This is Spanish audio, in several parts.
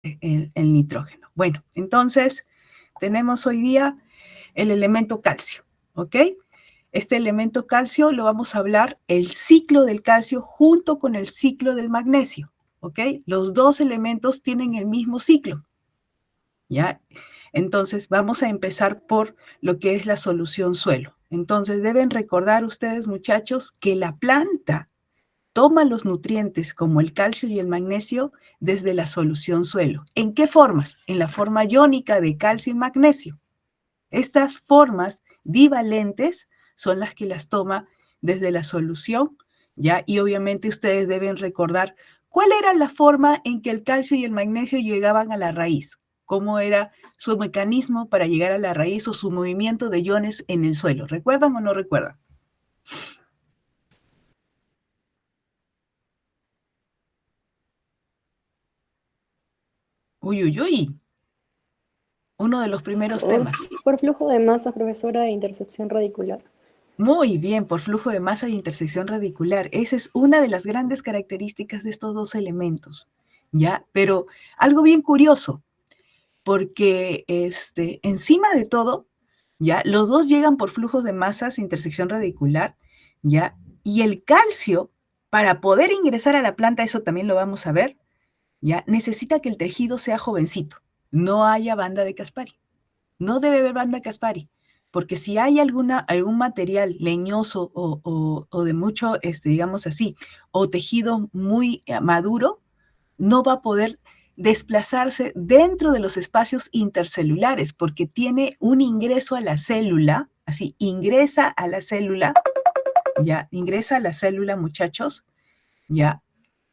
el nitrógeno. Bueno, entonces tenemos hoy día el elemento calcio, ¿ok? Este elemento calcio lo vamos a hablar el ciclo del calcio junto con el ciclo del magnesio, ¿ok? Los dos elementos tienen el mismo ciclo, ¿ya? Entonces vamos a empezar por lo que es la solución suelo. Entonces deben recordar ustedes, muchachos, que la planta toma los nutrientes como el calcio y el magnesio desde la solución suelo. ¿En qué formas? En la forma iónica de calcio y magnesio. Estas formas divalentes son las que las toma desde la solución, ¿ya? Y obviamente ustedes deben recordar cuál era la forma en que el calcio y el magnesio llegaban a la raíz, cómo era su mecanismo para llegar a la raíz o su movimiento de iones en el suelo. ¿Recuerdan o no recuerdan? Uy, uy, uy. Uno de los primeros Por, temas. por flujo de masa, profesora, e intercepción radicular. Muy bien, por flujo de masa y intersección radicular. Esa es una de las grandes características de estos dos elementos, ¿ya? Pero algo bien curioso, porque encima de todo, ¿ya? Los dos llegan por flujos de masas, intersección radicular, ¿ya? Y el calcio, para poder ingresar a la planta, eso también lo vamos a ver, ¿ya? Necesita que el tejido sea jovencito, no haya banda de Caspari. No debe haber banda Caspari, porque si hay algún material leñoso o de mucho, digamos así, o tejido muy maduro, no va a poder desplazarse dentro de los espacios intercelulares, porque tiene un ingreso a la célula, así, ingresa a la célula, ya, ingresa a la célula, muchachos, ya,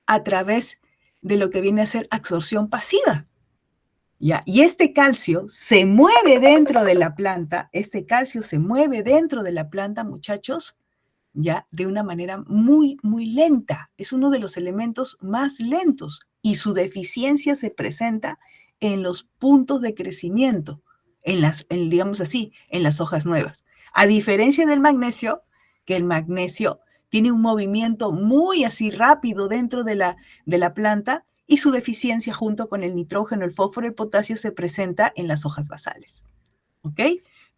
a través de lo que viene a ser absorción pasiva. ¿Ya? Y este calcio se mueve dentro de la planta, este calcio se mueve dentro de la planta, muchachos, ya de una manera muy, muy lenta. Es uno de los elementos más lentos y su deficiencia se presenta en los puntos de crecimiento, digamos así, en las hojas nuevas. A diferencia del magnesio, que el magnesio tiene un movimiento muy así rápido dentro de la planta y su deficiencia junto con el nitrógeno, el fósforo y el potasio se presenta en las hojas basales. ¿Ok?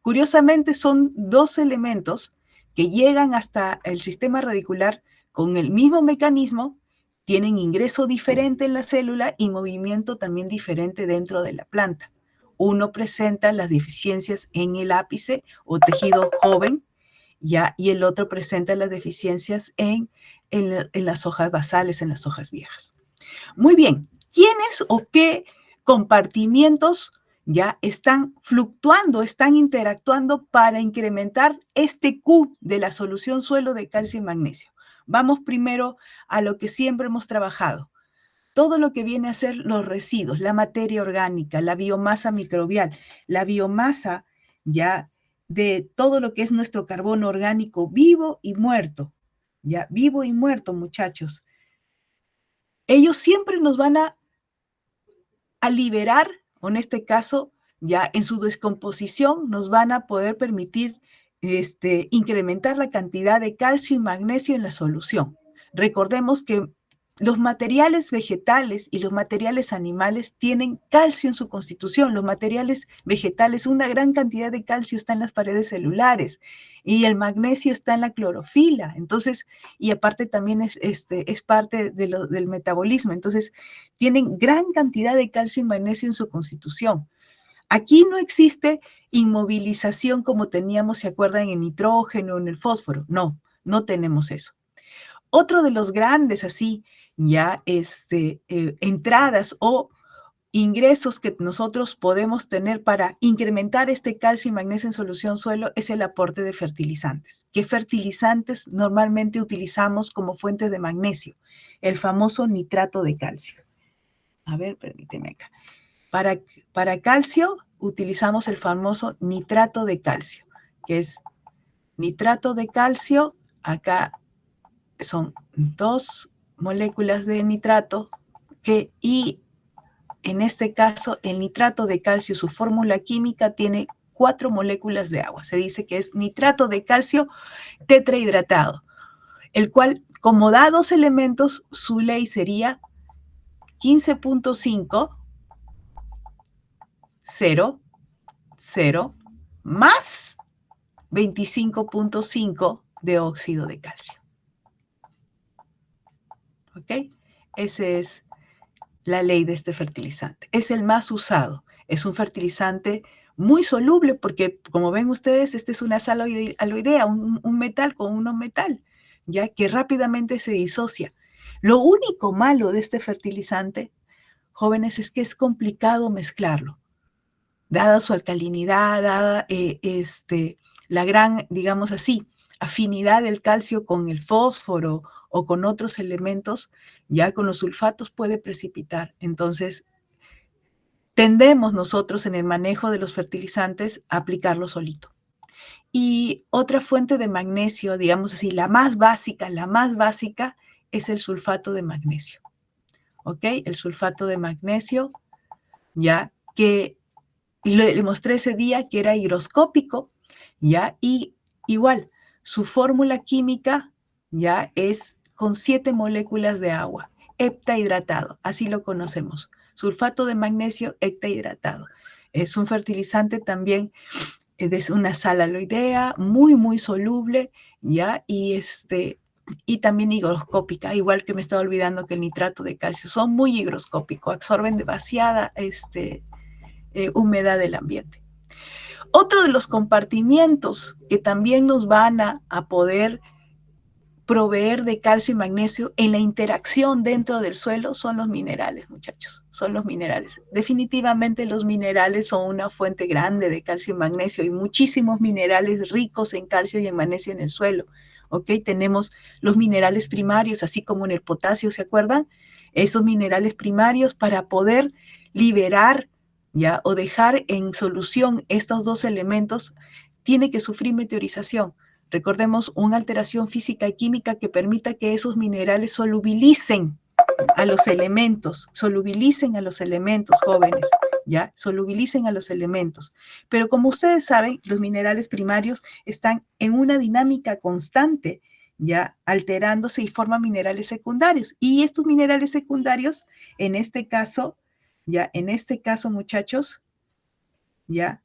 Curiosamente son dos elementos que llegan hasta el sistema radicular con el mismo mecanismo, tienen ingreso diferente en la célula y movimiento también diferente dentro de la planta. Uno presenta las deficiencias en el ápice o tejido joven, ¿ya? Y el otro presenta las deficiencias en las hojas basales, en las hojas viejas. Muy bien, ¿quiénes o qué compartimientos ya están fluctuando, están interactuando para incrementar este Q de la solución suelo de calcio y magnesio? Vamos primero a lo que siempre hemos trabajado. Todo lo que viene a ser los residuos, la materia orgánica, la biomasa microbial, la biomasa ya de todo lo que es nuestro carbono orgánico vivo y muerto, ya vivo y muerto, muchachos. Ellos siempre nos van a liberar, o en este caso, ya en su descomposición, nos van a poder permitir incrementar la cantidad de calcio y magnesio en la solución. Recordemos que los materiales vegetales y los materiales animales tienen calcio en su constitución. Los materiales vegetales, una gran cantidad de calcio está en las paredes celulares y el magnesio está en la clorofila. Entonces, y aparte también es parte del metabolismo. Entonces, tienen gran cantidad de calcio y magnesio en su constitución. Aquí no existe inmovilización como teníamos, ¿se acuerdan? En el nitrógeno, en el fósforo. No, no tenemos eso. Otro de los grandes, así, ya, entradas o ingresos que nosotros podemos tener para incrementar este calcio y magnesio en solución suelo es el aporte de fertilizantes. ¿Qué fertilizantes normalmente utilizamos como fuente de magnesio? El famoso nitrato de calcio. A ver, permíteme acá. Para calcio utilizamos el famoso nitrato de calcio, que es nitrato de calcio. Acá son 2 moléculas de nitrato y en este caso el nitrato de calcio, su fórmula química tiene 4 moléculas de agua. Se dice que es nitrato de calcio tetrahidratado, el cual, como da 2 elementos, su ley sería 15.5 0, 0, más 25.5 de óxido de calcio. ¿Ok? Esa es la ley de este fertilizante. Es el más usado. Es un fertilizante muy soluble porque, como ven ustedes, este es una sal aloidea, un metal con un no metal, ya que rápidamente se disocia. Lo único malo de este fertilizante, jóvenes, es que es complicado mezclarlo, dada su alcalinidad, dada la gran, digamos así, afinidad del calcio con el fósforo o con otros elementos, ya con los sulfatos puede precipitar. Entonces, tendemos nosotros en el manejo de los fertilizantes a aplicarlo solito. Y otra fuente de magnesio, digamos así, la más básica, es el sulfato de magnesio. ¿Ok? El sulfato de magnesio, ya que le mostré ese día que era higroscópico, ya, y igual, su fórmula química, ya, es con 7 moléculas de agua, heptahidratado, así lo conocemos. Sulfato de magnesio heptahidratado. Es un fertilizante también, es una sal aloidea, muy, muy soluble, ya, y también higroscópica, igual que me estaba olvidando que el nitrato de calcio, son muy higroscópicos, absorben demasiada humedad del ambiente. Otro de los compartimientos que también nos van a poder proveer de calcio y magnesio en la interacción dentro del suelo son los minerales, muchachos, son los minerales. Definitivamente los minerales son una fuente grande de calcio y magnesio y muchísimos minerales ricos en calcio y en magnesio en el suelo. ¿Ok? Tenemos los minerales primarios, así como en el potasio, ¿se acuerdan? Esos minerales primarios para poder liberar, ¿ya? O dejar en solución estos dos elementos, tiene que sufrir meteorización. Recordemos una alteración física y química que permita que esos minerales solubilicen a los elementos, jóvenes, ¿ya? Solubilicen a los elementos. Pero como ustedes saben, los minerales primarios están en una dinámica constante, ¿ya? Alterándose y forman minerales secundarios. Y estos minerales secundarios, en este caso, muchachos, ¿ya?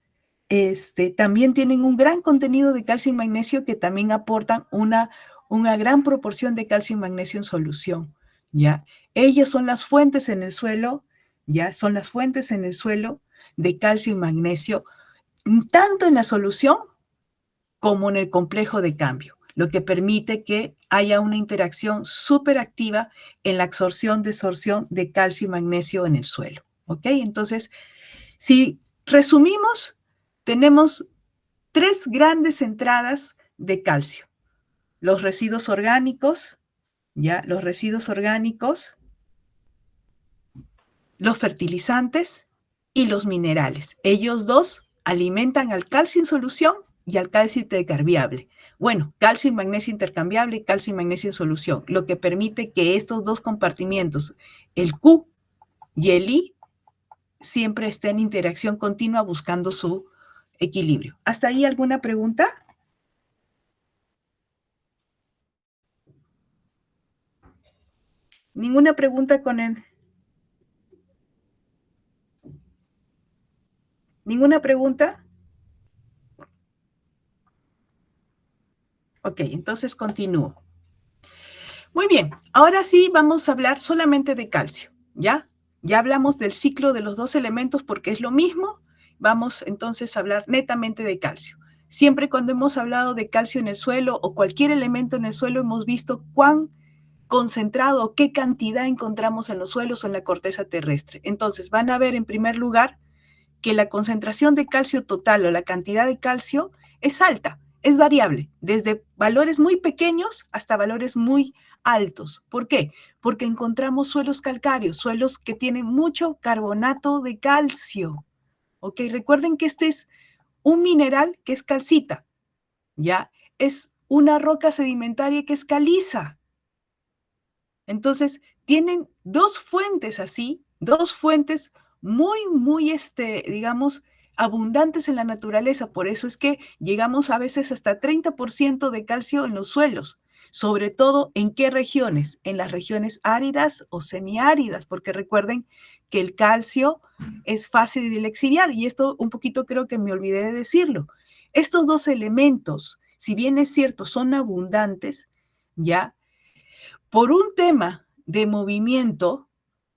También tienen un gran contenido de calcio y magnesio que también aportan una gran proporción de calcio y magnesio en solución, ¿ya? Ellas son las fuentes en el suelo, ¿ya? Son las fuentes en el suelo de calcio y magnesio, tanto en la solución como en el complejo de cambio, lo que permite que haya una interacción súper activa en la absorción-desorción de calcio y magnesio en el suelo, ¿ok? Entonces, si resumimos, tenemos 3 grandes entradas de calcio. Los residuos orgánicos, ¿ya? Los residuos orgánicos, los fertilizantes y los minerales. Ellos dos alimentan al calcio en solución y al calcio intercambiable. Bueno, calcio y magnesio intercambiable y calcio y magnesio en solución, lo que permite que estos dos compartimientos, el Q y el I, siempre estén en interacción continua buscando su equilibrio. ¿Hasta ahí alguna pregunta? ¿Ninguna pregunta con él? ¿Ninguna pregunta? Ok, entonces continúo. Muy bien, ahora sí vamos a hablar solamente de calcio, ¿ya? Ya hablamos del ciclo de los dos elementos porque es lo mismo. Vamos entonces a hablar netamente de calcio. Siempre cuando hemos hablado de calcio en el suelo o cualquier elemento en el suelo, hemos visto cuán concentrado o qué cantidad encontramos en los suelos o en la corteza terrestre. Entonces, van a ver en primer lugar que la concentración de calcio total o la cantidad de calcio es alta, es variable, desde valores muy pequeños hasta valores muy altos. ¿Por qué? Porque encontramos suelos calcáreos, suelos que tienen mucho carbonato de calcio. ¿Ok? Recuerden que este es un mineral que es calcita, ¿ya? Es una roca sedimentaria que es caliza. Entonces, tienen dos fuentes así, dos fuentes muy, muy, digamos, abundantes en la naturaleza. Por eso es que llegamos a veces hasta 30% de calcio en los suelos. Sobre todo, ¿en qué regiones? En las regiones áridas o semiáridas, porque recuerden que el calcio es fácil de lixiviar, y esto un poquito creo que me olvidé de decirlo. Estos dos elementos, si bien es cierto, son abundantes, ¿ya? Por un tema de movimiento,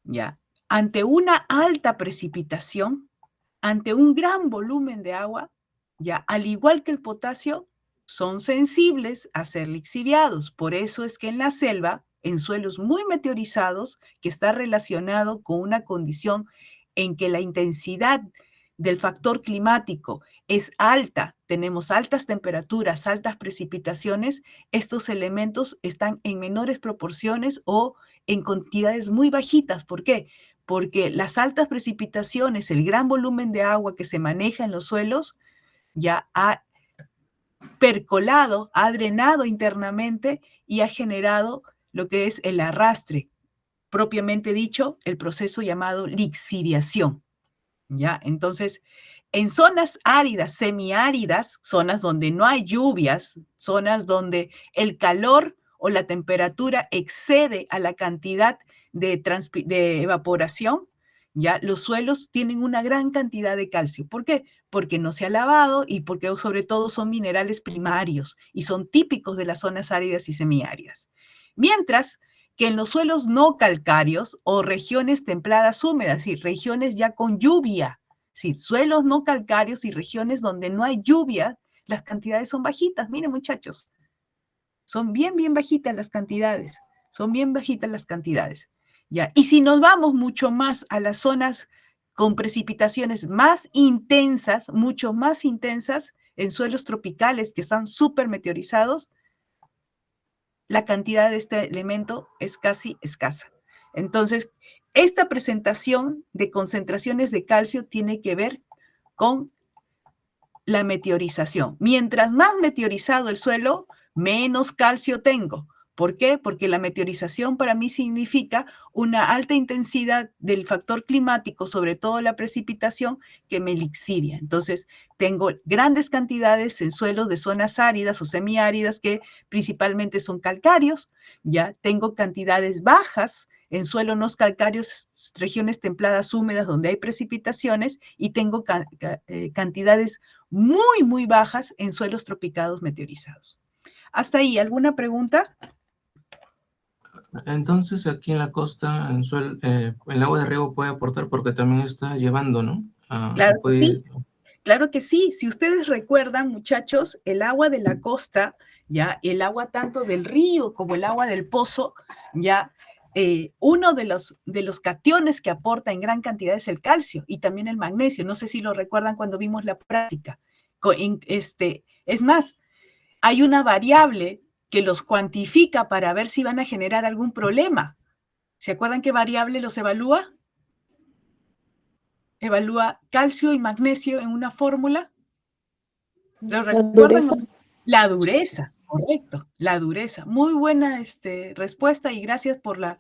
¿ya? Ante una alta precipitación, ante un gran volumen de agua, ¿ya? Al igual que el potasio, son sensibles a ser lixiviados. Por eso es que en la selva, en suelos muy meteorizados, que está relacionado con una condición en que la intensidad del factor climático es alta, tenemos altas temperaturas, altas precipitaciones, estos elementos están en menores proporciones o en cantidades muy bajitas. ¿Por qué? Porque las altas precipitaciones, el gran volumen de agua que se maneja en los suelos, ya ha percolado, ha drenado internamente y ha generado lo que es el arrastre, propiamente dicho, el proceso llamado lixiviación. ¿Ya? Entonces, en zonas áridas, semiáridas, zonas donde no hay lluvias, zonas donde el calor o la temperatura excede a la cantidad de evaporación, ya los suelos tienen una gran cantidad de calcio. ¿Por qué? Porque no se ha lavado y porque sobre todo son minerales primarios y son típicos de las zonas áridas y semiáridas. Mientras que en los suelos no calcáreos o regiones templadas húmedas, es decir, regiones ya con lluvia, es decir, suelos no calcáreos y regiones donde no hay lluvia, las cantidades son bajitas. Miren, muchachos, son bien bajitas las cantidades, son bien bajitas las cantidades. ¿Ya? Y si nos vamos mucho más a las zonas con precipitaciones más intensas, mucho más intensas, en suelos tropicales que están súper meteorizados, la cantidad de este elemento es casi escasa. Entonces, esta presentación de concentraciones de calcio tiene que ver con la meteorización. Mientras más meteorizado el suelo, menos calcio tengo. ¿Por qué? Porque la meteorización para mí significa una alta intensidad del factor climático, sobre todo la precipitación, que me lixivia. Entonces, tengo grandes cantidades en suelos de zonas áridas o semiáridas que principalmente son calcáreos. Ya tengo cantidades bajas en suelos no calcáreos, regiones templadas húmedas donde hay precipitaciones, y tengo cantidades muy bajas en suelos tropicados meteorizados. Hasta ahí, ¿alguna pregunta? Entonces, aquí en la costa, el agua de riego puede aportar porque también está llevando, ¿no? Claro que sí, claro que sí. Si ustedes recuerdan, muchachos, el agua de la costa, ya, el agua tanto del río como el agua del pozo, ya, uno de los cationes que aporta en gran cantidad es el calcio y también el magnesio. No sé si lo recuerdan cuando vimos la práctica. Es más, hay una variable que los cuantifica para ver si van a generar algún problema. ¿Se acuerdan qué variable los evalúa? Evalúa calcio y magnesio en una fórmula. ¿Lo recuerdan? La dureza, correcto, la dureza. Muy buena respuesta y gracias por la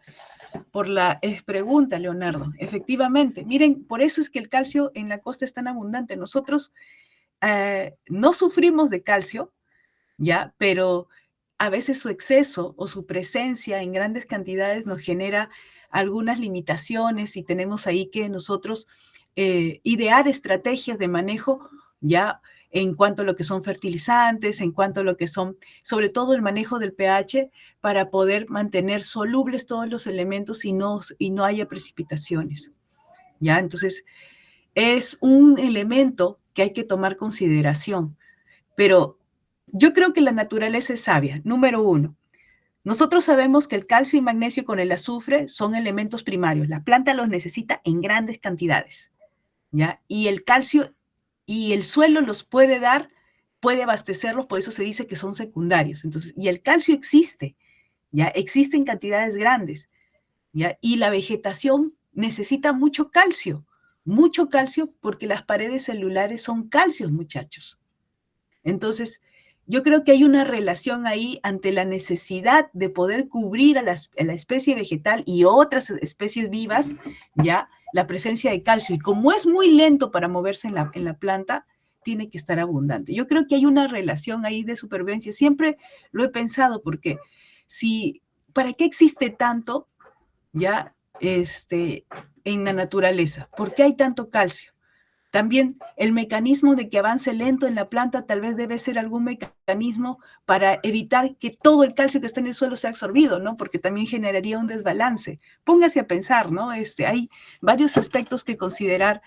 pregunta, Leonardo. Efectivamente, miren, por eso es que el calcio en la costa es tan abundante. Nosotros no sufrimos de calcio, ¿ya? Pero a veces su exceso o su presencia en grandes cantidades nos genera algunas limitaciones y tenemos ahí que nosotros idear estrategias de manejo, ya en cuanto a lo que son fertilizantes, en cuanto a lo que son, sobre todo el manejo del pH, para poder mantener solubles todos los elementos y no haya precipitaciones, ¿ya? Entonces, es un elemento que hay que tomar consideración, pero yo creo que la naturaleza es sabia. Número uno, nosotros sabemos que el calcio y magnesio con el azufre son elementos primarios. La planta los necesita en grandes cantidades, ¿ya? Y el calcio y el suelo los puede dar, puede abastecerlos, por eso se dice que son secundarios. Entonces, y el calcio existe, ¿ya? Existe en cantidades grandes, ¿ya? Y la vegetación necesita mucho calcio porque las paredes celulares son calcios, muchachos. Entonces, yo creo que hay una relación ahí ante la necesidad de poder cubrir a la especie vegetal y otras especies vivas, ya, la presencia de calcio. Y como es muy lento para moverse en la planta, tiene que estar abundante. Yo creo que hay una relación ahí de supervivencia. Siempre lo he pensado porque ¿para qué existe tanto? Ya, en la naturaleza. ¿Por qué hay tanto calcio? También el mecanismo de que avance lento en la planta tal vez debe ser algún mecanismo para evitar que todo el calcio que está en el suelo sea absorbido, ¿no? Porque también generaría un desbalance. Póngase a pensar, ¿no? Hay varios aspectos que considerar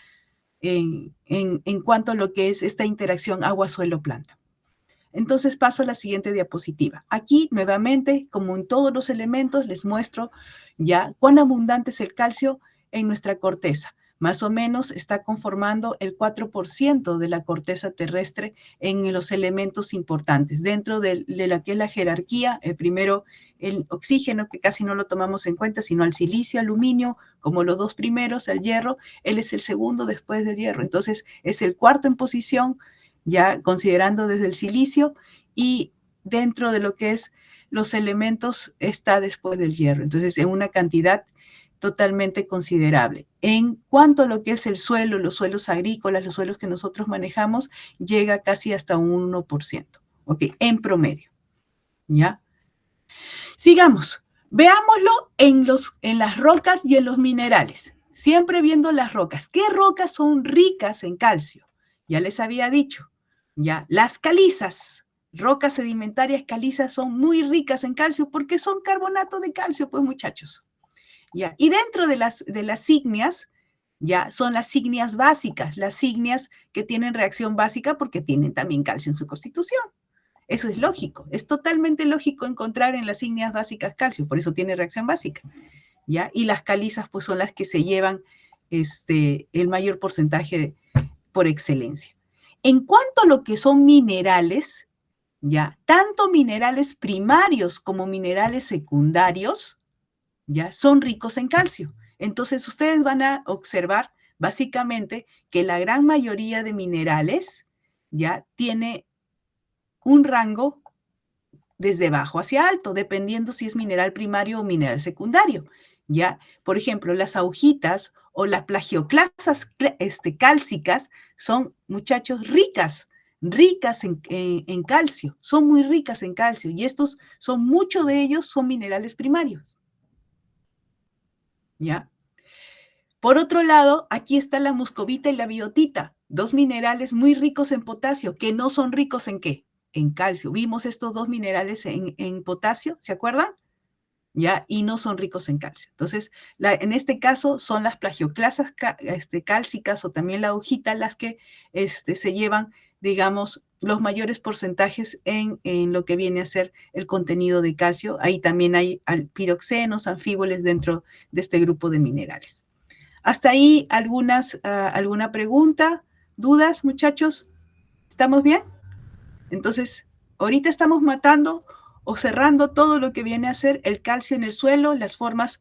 en cuanto a lo que es esta interacción agua-suelo-planta. Entonces paso a la siguiente diapositiva. Aquí nuevamente, como en todos los elementos, les muestro ya cuán abundante es el calcio en nuestra corteza. Más o menos está conformando el 4% de la corteza terrestre en los elementos importantes. Dentro de la que es la jerarquía, primero el oxígeno, que casi no lo tomamos en cuenta, sino al silicio, aluminio, como los dos primeros, el hierro, él es el segundo después del hierro. Entonces es el cuarto en posición, ya considerando desde el silicio, y dentro de lo que es los elementos está después del hierro. Entonces, en una cantidad totalmente considerable. En cuanto a lo que es el suelo, los suelos agrícolas, los suelos que nosotros manejamos, llega casi hasta un 1%, ¿ok? En promedio, ¿ya? Sigamos. Veámoslo en las rocas y en los minerales. Siempre viendo las rocas. ¿Qué rocas son ricas en calcio? Ya les había dicho, ¿ya? Las calizas, rocas sedimentarias calizas son muy ricas en calcio porque son carbonato de calcio, pues muchachos. ¿Ya? Y dentro de las ígneas, ya son las ígneas básicas, las ígneas que tienen reacción básica porque tienen también calcio en su constitución. Eso es lógico, es totalmente lógico encontrar en las ígneas básicas calcio, por eso tiene reacción básica, ¿ya? Y las calizas pues son las que se llevan el mayor porcentaje por excelencia. En cuanto a lo que son minerales, ¿ya? Tanto minerales primarios como minerales secundarios, ¿ya? Son ricos en calcio. Entonces, ustedes van a observar básicamente que la gran mayoría de minerales, ¿ya? Tiene un rango desde bajo hacia alto, dependiendo si es mineral primario o mineral secundario, ¿ya? Por ejemplo, las agujitas o las plagioclasas cálcicas son, muchachos, ricas en calcio, son muy ricas en calcio, y muchos de ellos son minerales primarios, ¿ya? Por otro lado, aquí está la muscovita y la biotita, dos minerales muy ricos en potasio, que no son ricos ¿en qué? En calcio. Vimos estos dos minerales en potasio, ¿se acuerdan? ¿Ya? Y no son ricos en calcio. Entonces, en este caso son las plagioclasas cálcicas o también la hojita las que se llevan, digamos, los mayores porcentajes en lo que viene a ser el contenido de calcio. Ahí también hay piroxenos, anfíboles dentro de este grupo de minerales. Hasta ahí alguna pregunta, dudas, muchachos. ¿Estamos bien? Entonces, ahorita estamos matando o cerrando todo lo que viene a ser el calcio en el suelo, las formas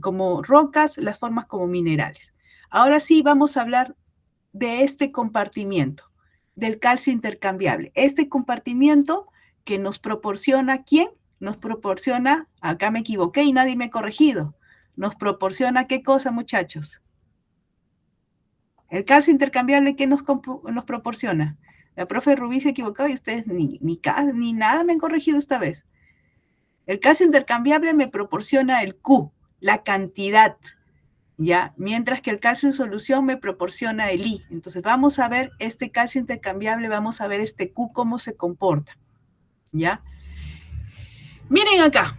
como rocas, las formas como minerales. Ahora sí vamos a hablar de este compartimiento, del calcio intercambiable. Este compartimiento que nos proporciona, ¿quién? Nos proporciona, acá me equivoqué y nadie me ha corregido, nos proporciona ¿qué cosa, muchachos? El calcio intercambiable, ¿qué nos proporciona? La profe Rubí se ha equivocado y ustedes ni nada me han corregido esta vez. El calcio intercambiable me proporciona el Q, la cantidad, ¿ya? Mientras que el calcio en solución me proporciona el I. Entonces vamos a ver este calcio intercambiable, vamos a ver este Q cómo se comporta, ¿ya? Miren acá.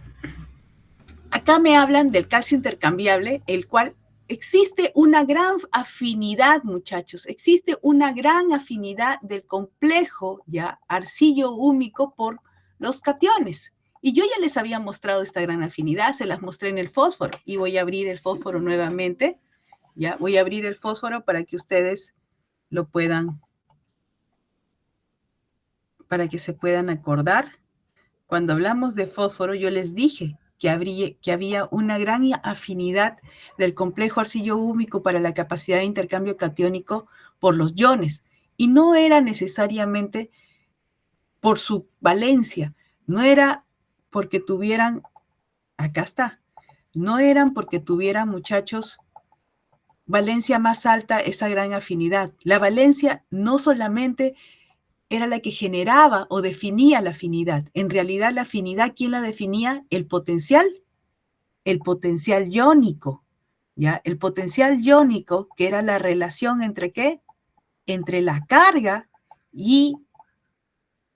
Acá me hablan del calcio intercambiable, el cual existe una gran afinidad, muchachos, existe una gran afinidad del complejo ya arcillo-húmico por los cationes. Y yo ya les había mostrado esta gran afinidad, se las mostré en el fósforo. Y voy a abrir el fósforo nuevamente. Ya voy a abrir el fósforo para que ustedes lo puedan, para que se puedan acordar. Cuando hablamos de fósforo, yo les dije que había una gran afinidad del complejo arcillo-húmico para la capacidad de intercambio catiónico por los iones. Y no era necesariamente por su valencia, no era porque tuvieran, acá está, no eran porque tuvieran, muchachos, valencia más alta esa gran afinidad. La valencia no solamente era la que generaba o definía la afinidad. En realidad, la afinidad, ¿quién la definía? El potencial el potencial iónico, ¿ya? El potencial iónico, que era la relación entre ¿qué? Entre la carga y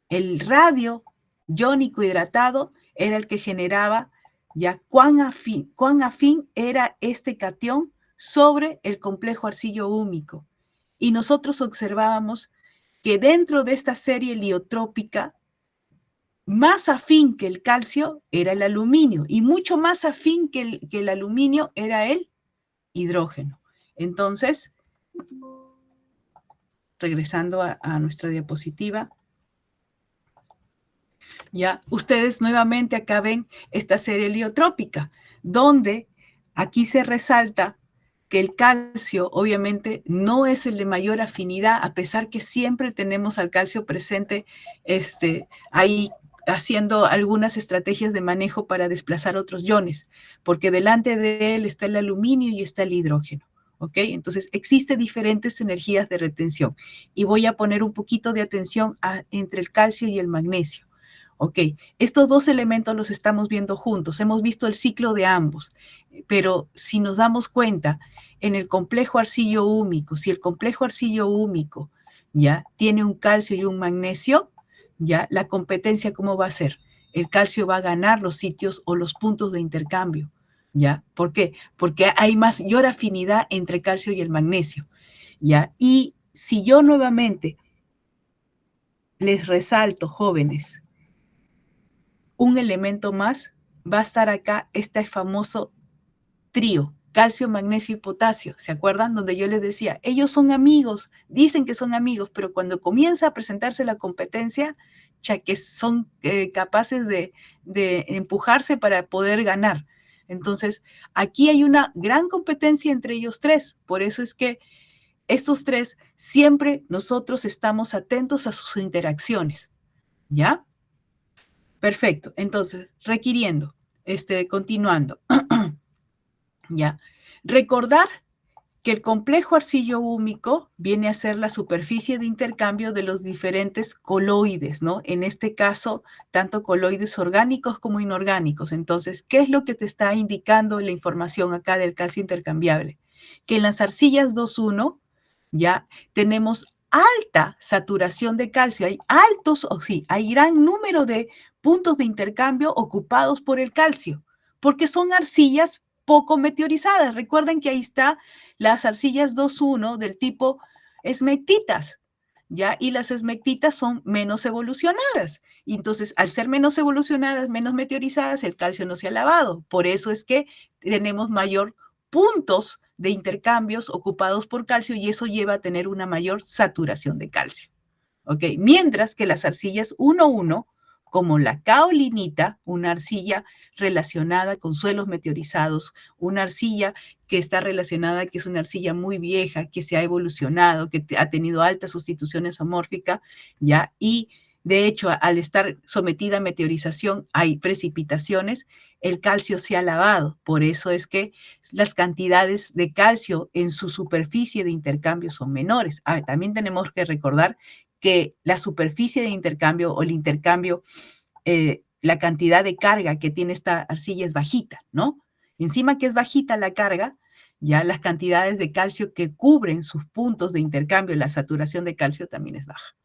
el radio iónico hidratado, era el que generaba ya cuán afín era este catión sobre el complejo arcillo-húmico. Y nosotros observábamos que dentro de esta serie heliotrópica, más afín que el calcio era el aluminio, y mucho más afín que el aluminio era el hidrógeno. Entonces, regresando a nuestra diapositiva, ya ustedes nuevamente acá ven esta serie heliotrópica, donde aquí se resalta que el calcio obviamente no es el de mayor afinidad, a pesar que siempre tenemos al calcio presente ahí haciendo algunas estrategias de manejo para desplazar otros iones, porque delante de él está el aluminio y está el hidrógeno. ¿Ok? Entonces, existen diferentes energías de retención. Y voy a poner un poquito de atención entre el calcio y el magnesio. Ok, estos dos elementos los estamos viendo juntos, hemos visto el ciclo de ambos, pero si nos damos cuenta, en el complejo arcillo-húmico, si el complejo arcillo-húmico ya tiene un calcio y un magnesio, ya la competencia, ¿cómo va a ser? El calcio va a ganar los sitios o los puntos de intercambio, ¿ya? ¿Por qué? Porque hay mayor afinidad entre el calcio y el magnesio, ¿ya? Y si yo nuevamente les resalto, jóvenes, un elemento más, va a estar acá este famoso trío, calcio, magnesio y potasio. ¿Se acuerdan? Donde yo les decía, ellos son amigos, dicen que son amigos, pero cuando comienza a presentarse la competencia, ya que son capaces de empujarse para poder ganar. Entonces, aquí hay una gran competencia entre ellos tres. Por eso es que estos tres, siempre nosotros estamos atentos a sus interacciones. ¿Ya? Perfecto. Entonces, requiriendo, continuando, ¿ya? Recordar que el complejo arcillo-húmico viene a ser la superficie de intercambio de los diferentes coloides, ¿no? En este caso, tanto coloides orgánicos como inorgánicos. Entonces, ¿qué es lo que te está indicando la información acá del calcio intercambiable? Que en las arcillas 2,1 ya tenemos alta saturación de calcio, hay gran número de puntos de intercambio ocupados por el calcio, porque son arcillas poco meteorizadas. Recuerden que ahí está las arcillas 2,1 del tipo esmectitas, ¿ya? Y las esmectitas son menos evolucionadas. Y entonces, al ser menos evolucionadas, menos meteorizadas, el calcio no se ha lavado. Por eso es que tenemos mayor puntos de intercambios ocupados por calcio y eso lleva a tener una mayor saturación de calcio. ¿Ok? Mientras que las arcillas 1,1, como la caolinita, una arcilla relacionada con suelos meteorizados, una arcilla que está relacionada, que es una arcilla muy vieja, que se ha evolucionado, que ha tenido alta sustitución isomórfica, ¿ya? Y de hecho, al estar sometida a meteorización, hay precipitaciones, el calcio se ha lavado. Por eso es que las cantidades de calcio en su superficie de intercambio son menores. También tenemos que recordar que la superficie de intercambio o el intercambio, la cantidad de carga que tiene esta arcilla es bajita, ¿no? Encima que es bajita la carga, ya las cantidades de calcio que cubren sus puntos de intercambio, la saturación de calcio también es baja.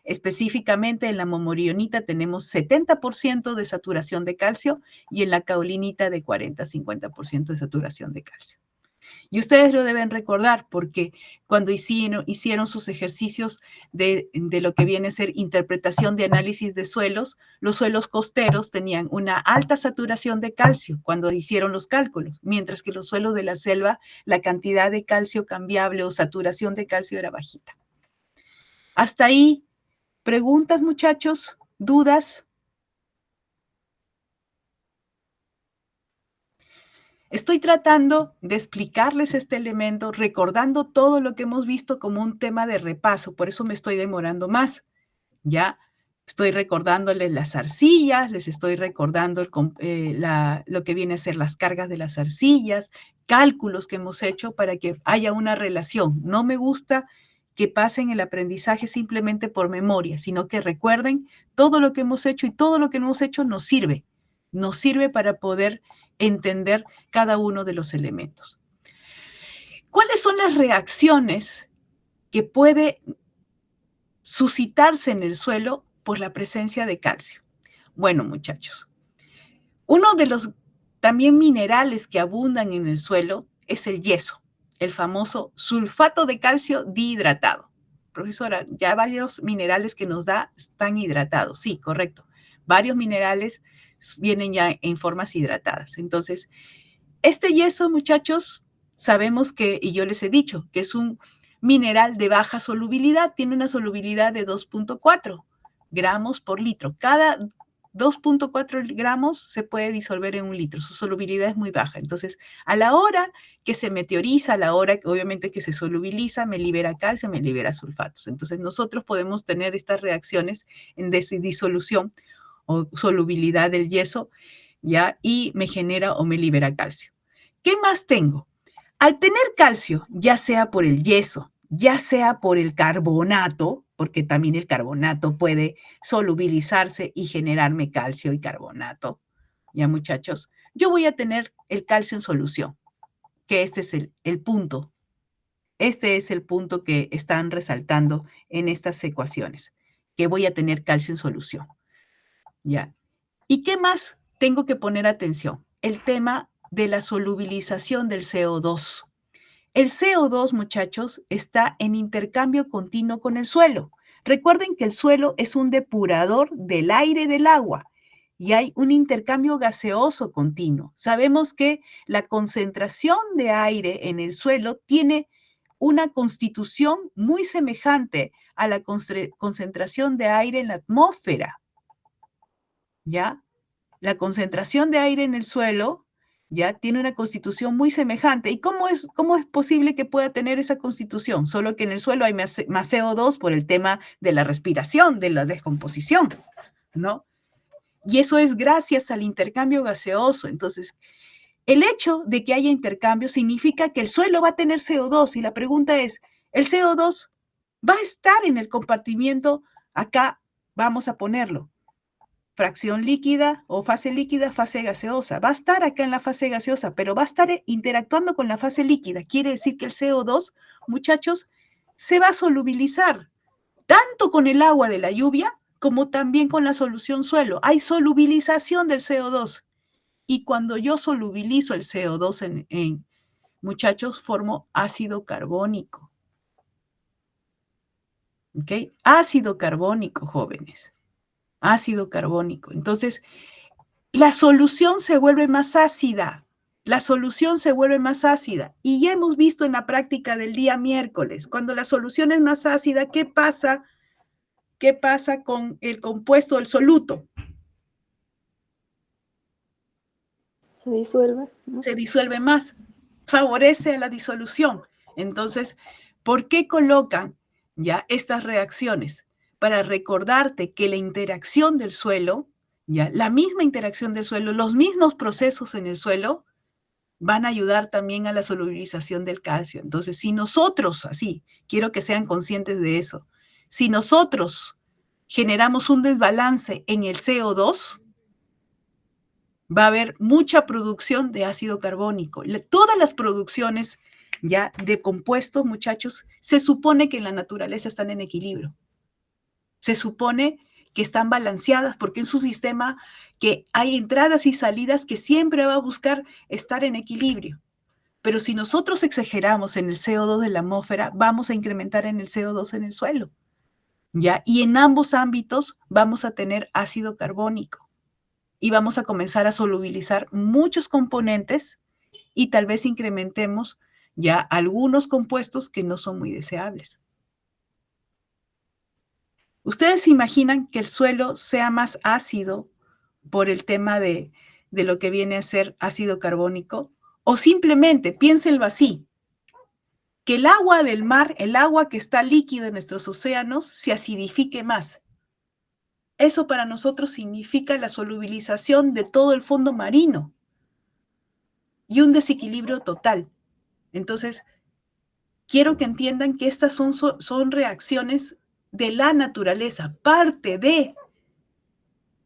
Específicamente en la momorionita tenemos 70% de saturación de calcio y en la caolinita de 40-50% de saturación de calcio. Y ustedes lo deben recordar porque cuando hicieron sus ejercicios de lo que viene a ser interpretación de análisis de suelos, los suelos costeros tenían una alta saturación de calcio cuando hicieron los cálculos, mientras que los suelos de la selva, la cantidad de calcio cambiable o saturación de calcio era bajita. Hasta ahí, ¿preguntas, muchachos? ¿Dudas? Estoy tratando de explicarles este elemento, recordando todo lo que hemos visto como un tema de repaso, por eso me estoy demorando más. Ya estoy recordándoles las arcillas, les estoy recordando lo que viene a ser las cargas de las arcillas, cálculos que hemos hecho para que haya una relación. No me gusta que pasen el aprendizaje simplemente por memoria, sino que recuerden todo lo que hemos hecho y todo lo que no hemos hecho nos sirve para poder entender cada uno de los elementos. ¿Cuáles son las reacciones que puede suscitarse en el suelo por la presencia de calcio? Bueno, muchachos, uno de los también minerales que abundan en el suelo es el yeso, el famoso sulfato de calcio dihidratado. Profesora, ya varios minerales que nos da están hidratados. Sí, correcto. Varios minerales vienen ya en formas hidratadas. Entonces, este yeso, muchachos, sabemos que, y yo les he dicho, que es un mineral de baja solubilidad, tiene una solubilidad de 2.4 gramos por litro. Cada 2.4 gramos se puede disolver en un litro, su solubilidad es muy baja. Entonces, a la hora que se meteoriza, a la hora que obviamente que se solubiliza, me libera calcio, me libera sulfatos. Entonces, nosotros podemos tener estas reacciones en disolución o solubilidad del yeso, ¿ya? Y me genera o me libera calcio. ¿Qué más tengo? Al tener calcio, ya sea por el yeso, ya sea por el carbonato, porque también el carbonato puede solubilizarse y generarme calcio y carbonato, ya muchachos, yo voy a tener el calcio en solución, que este es el punto. Este es el punto que están resaltando en estas ecuaciones, que voy a tener calcio en solución, ¿ya? ¿Y qué más tengo que poner atención? El tema de la solubilización del CO2. El CO2, muchachos, está en intercambio continuo con el suelo. Recuerden que el suelo es un depurador del aire y del agua y hay un intercambio gaseoso continuo. Sabemos que la concentración de aire en el suelo tiene una constitución muy semejante a la concentración de aire en la atmósfera, ¿ya? La concentración de aire en el suelo ya tiene una constitución muy semejante. ¿Y cómo es posible que pueda tener esa constitución? Solo que en el suelo hay más CO2 por el tema de la respiración, de la descomposición, ¿no? Y eso es gracias al intercambio gaseoso. Entonces, el hecho de que haya intercambio significa que el suelo va a tener CO2 y la pregunta es, ¿el CO2 va a estar en el compartimiento? Acá vamos a ponerlo. Fracción líquida o fase líquida, fase gaseosa. Va a estar acá en la fase gaseosa, pero va a estar interactuando con la fase líquida. Quiere decir que el CO2, muchachos, se va a solubilizar, tanto con el agua de la lluvia como también con la solución suelo. Hay solubilización del CO2. Y cuando yo solubilizo el CO2 muchachos, formo ácido carbónico. ¿Ok? Ácido carbónico, jóvenes. Ácido carbónico. Entonces, la solución se vuelve más ácida. La solución se vuelve más ácida. Y ya hemos visto en la práctica del día miércoles, cuando la solución es más ácida, ¿qué pasa? ¿Qué pasa con el compuesto, el soluto? Se disuelve, ¿no? Se disuelve más. Favorece a la disolución. Entonces, ¿por qué colocan ya estas reacciones? Para recordarte que la interacción del suelo, ya, la misma interacción del suelo, los mismos procesos en el suelo, van a ayudar también a la solubilización del calcio. Entonces, si nosotros, así, quiero que sean conscientes de eso, si nosotros generamos un desbalance en el CO2, va a haber mucha producción de ácido carbónico. Todas las producciones ya de compuestos, muchachos, se supone que en la naturaleza están en equilibrio. Se supone que están balanceadas porque es un sistema que hay entradas y salidas que siempre va a buscar estar en equilibrio. Pero si nosotros exageramos en el CO2 de la atmósfera, vamos a incrementar en el CO2 en el suelo, ¿ya? Y en ambos ámbitos vamos a tener ácido carbónico y vamos a comenzar a solubilizar muchos componentes y tal vez incrementemos ya algunos compuestos que no son muy deseables. ¿Ustedes se imaginan que el suelo sea más ácido por el tema de lo que viene a ser ácido carbónico? O simplemente piénsenlo así, que el agua del mar, el agua que está líquida en nuestros océanos, se acidifique más. Eso para nosotros significa la solubilización de todo el fondo marino y un desequilibrio total. Entonces, quiero que entiendan que estas son reacciones de la naturaleza, parte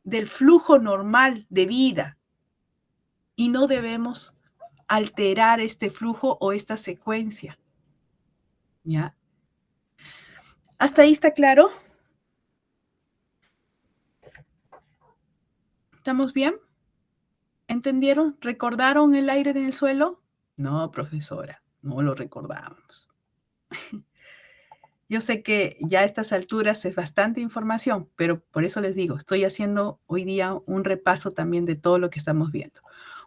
del flujo normal de vida. y no debemos alterar este flujo o esta secuencia. ¿Ya? ¿Hasta ahí está claro? ¿Estamos bien? ¿Entendieron? ¿Recordaron el aire en el suelo? No, profesora, no lo recordamos. Yo sé que ya a estas alturas es bastante información, pero por eso les digo, estoy haciendo hoy día un repaso también de todo lo que estamos viendo.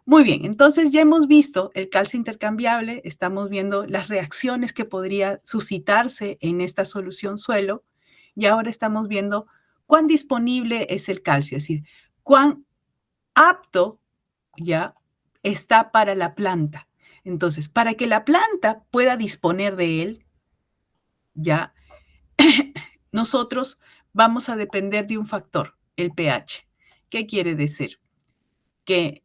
Muy bien, entonces ya hemos visto el calcio intercambiable, estamos viendo las reacciones que podría suscitarse en esta solución suelo y ahora estamos viendo cuán disponible es el calcio, es decir, cuán apto ya está para la planta. Entonces, para que la planta pueda disponer de él, ya nosotros vamos a depender de un factor, el pH. ¿Qué quiere decir? Que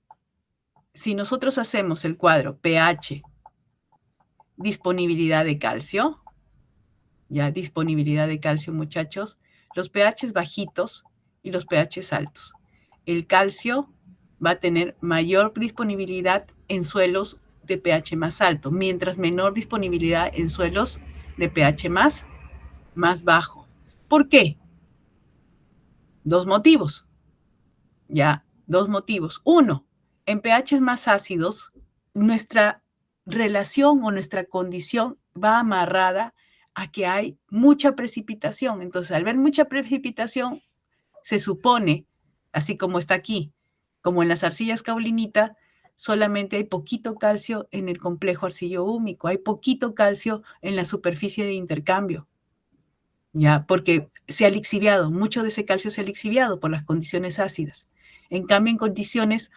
si nosotros hacemos el cuadro pH, disponibilidad de calcio, ya disponibilidad de calcio, muchachos, los pHs bajitos y los pHs altos. El calcio va a tener mayor disponibilidad en suelos de pH más alto, mientras menor disponibilidad en suelos de pH más bajo. ¿Por qué? Dos motivos. Ya, dos motivos. Uno, en pHs más ácidos, nuestra relación o nuestra condición va amarrada a que hay mucha precipitación. Entonces, al ver mucha precipitación, se supone, así como está aquí, como en las arcillas caulinitas, solamente hay poquito calcio en el complejo arcillo-húmico, hay poquito calcio en la superficie de intercambio. ¿Ya? Porque se ha lixiviado, mucho de ese calcio se ha lixiviado por las condiciones ácidas. En cambio, en condiciones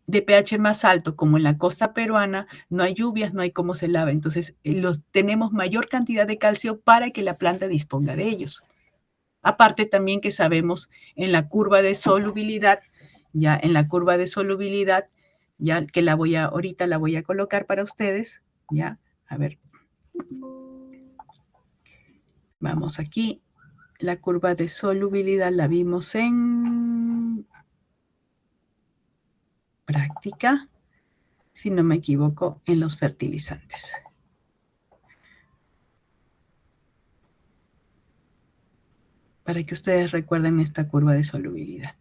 de pH más alto, como en la costa peruana, no hay lluvias, no hay cómo se lava. Entonces, tenemos mayor cantidad de calcio para que la planta disponga de ellos. Aparte también que sabemos en la curva de solubilidad, ya en la curva de solubilidad, ya que ahorita la voy a colocar para ustedes, ya, a ver. Vamos aquí, la curva de solubilidad la vimos en práctica, si no me equivoco, en los fertilizantes. Para que ustedes recuerden esta curva de solubilidad.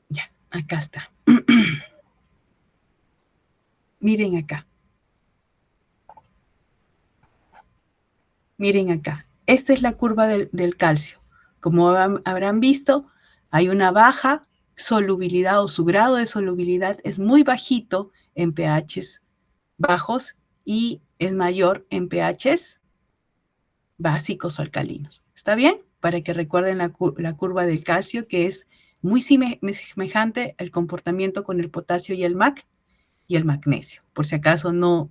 Ya, acá está. Miren acá. Miren acá. Esta es la curva del calcio. Como habrán visto, hay una baja solubilidad o su grado de solubilidad es muy bajito en pHs bajos y es mayor en pHs básicos o alcalinos. ¿Está bien? Para que recuerden la curva del calcio, que es muy semejante al comportamiento con el potasio y el magnesio. Por si acaso no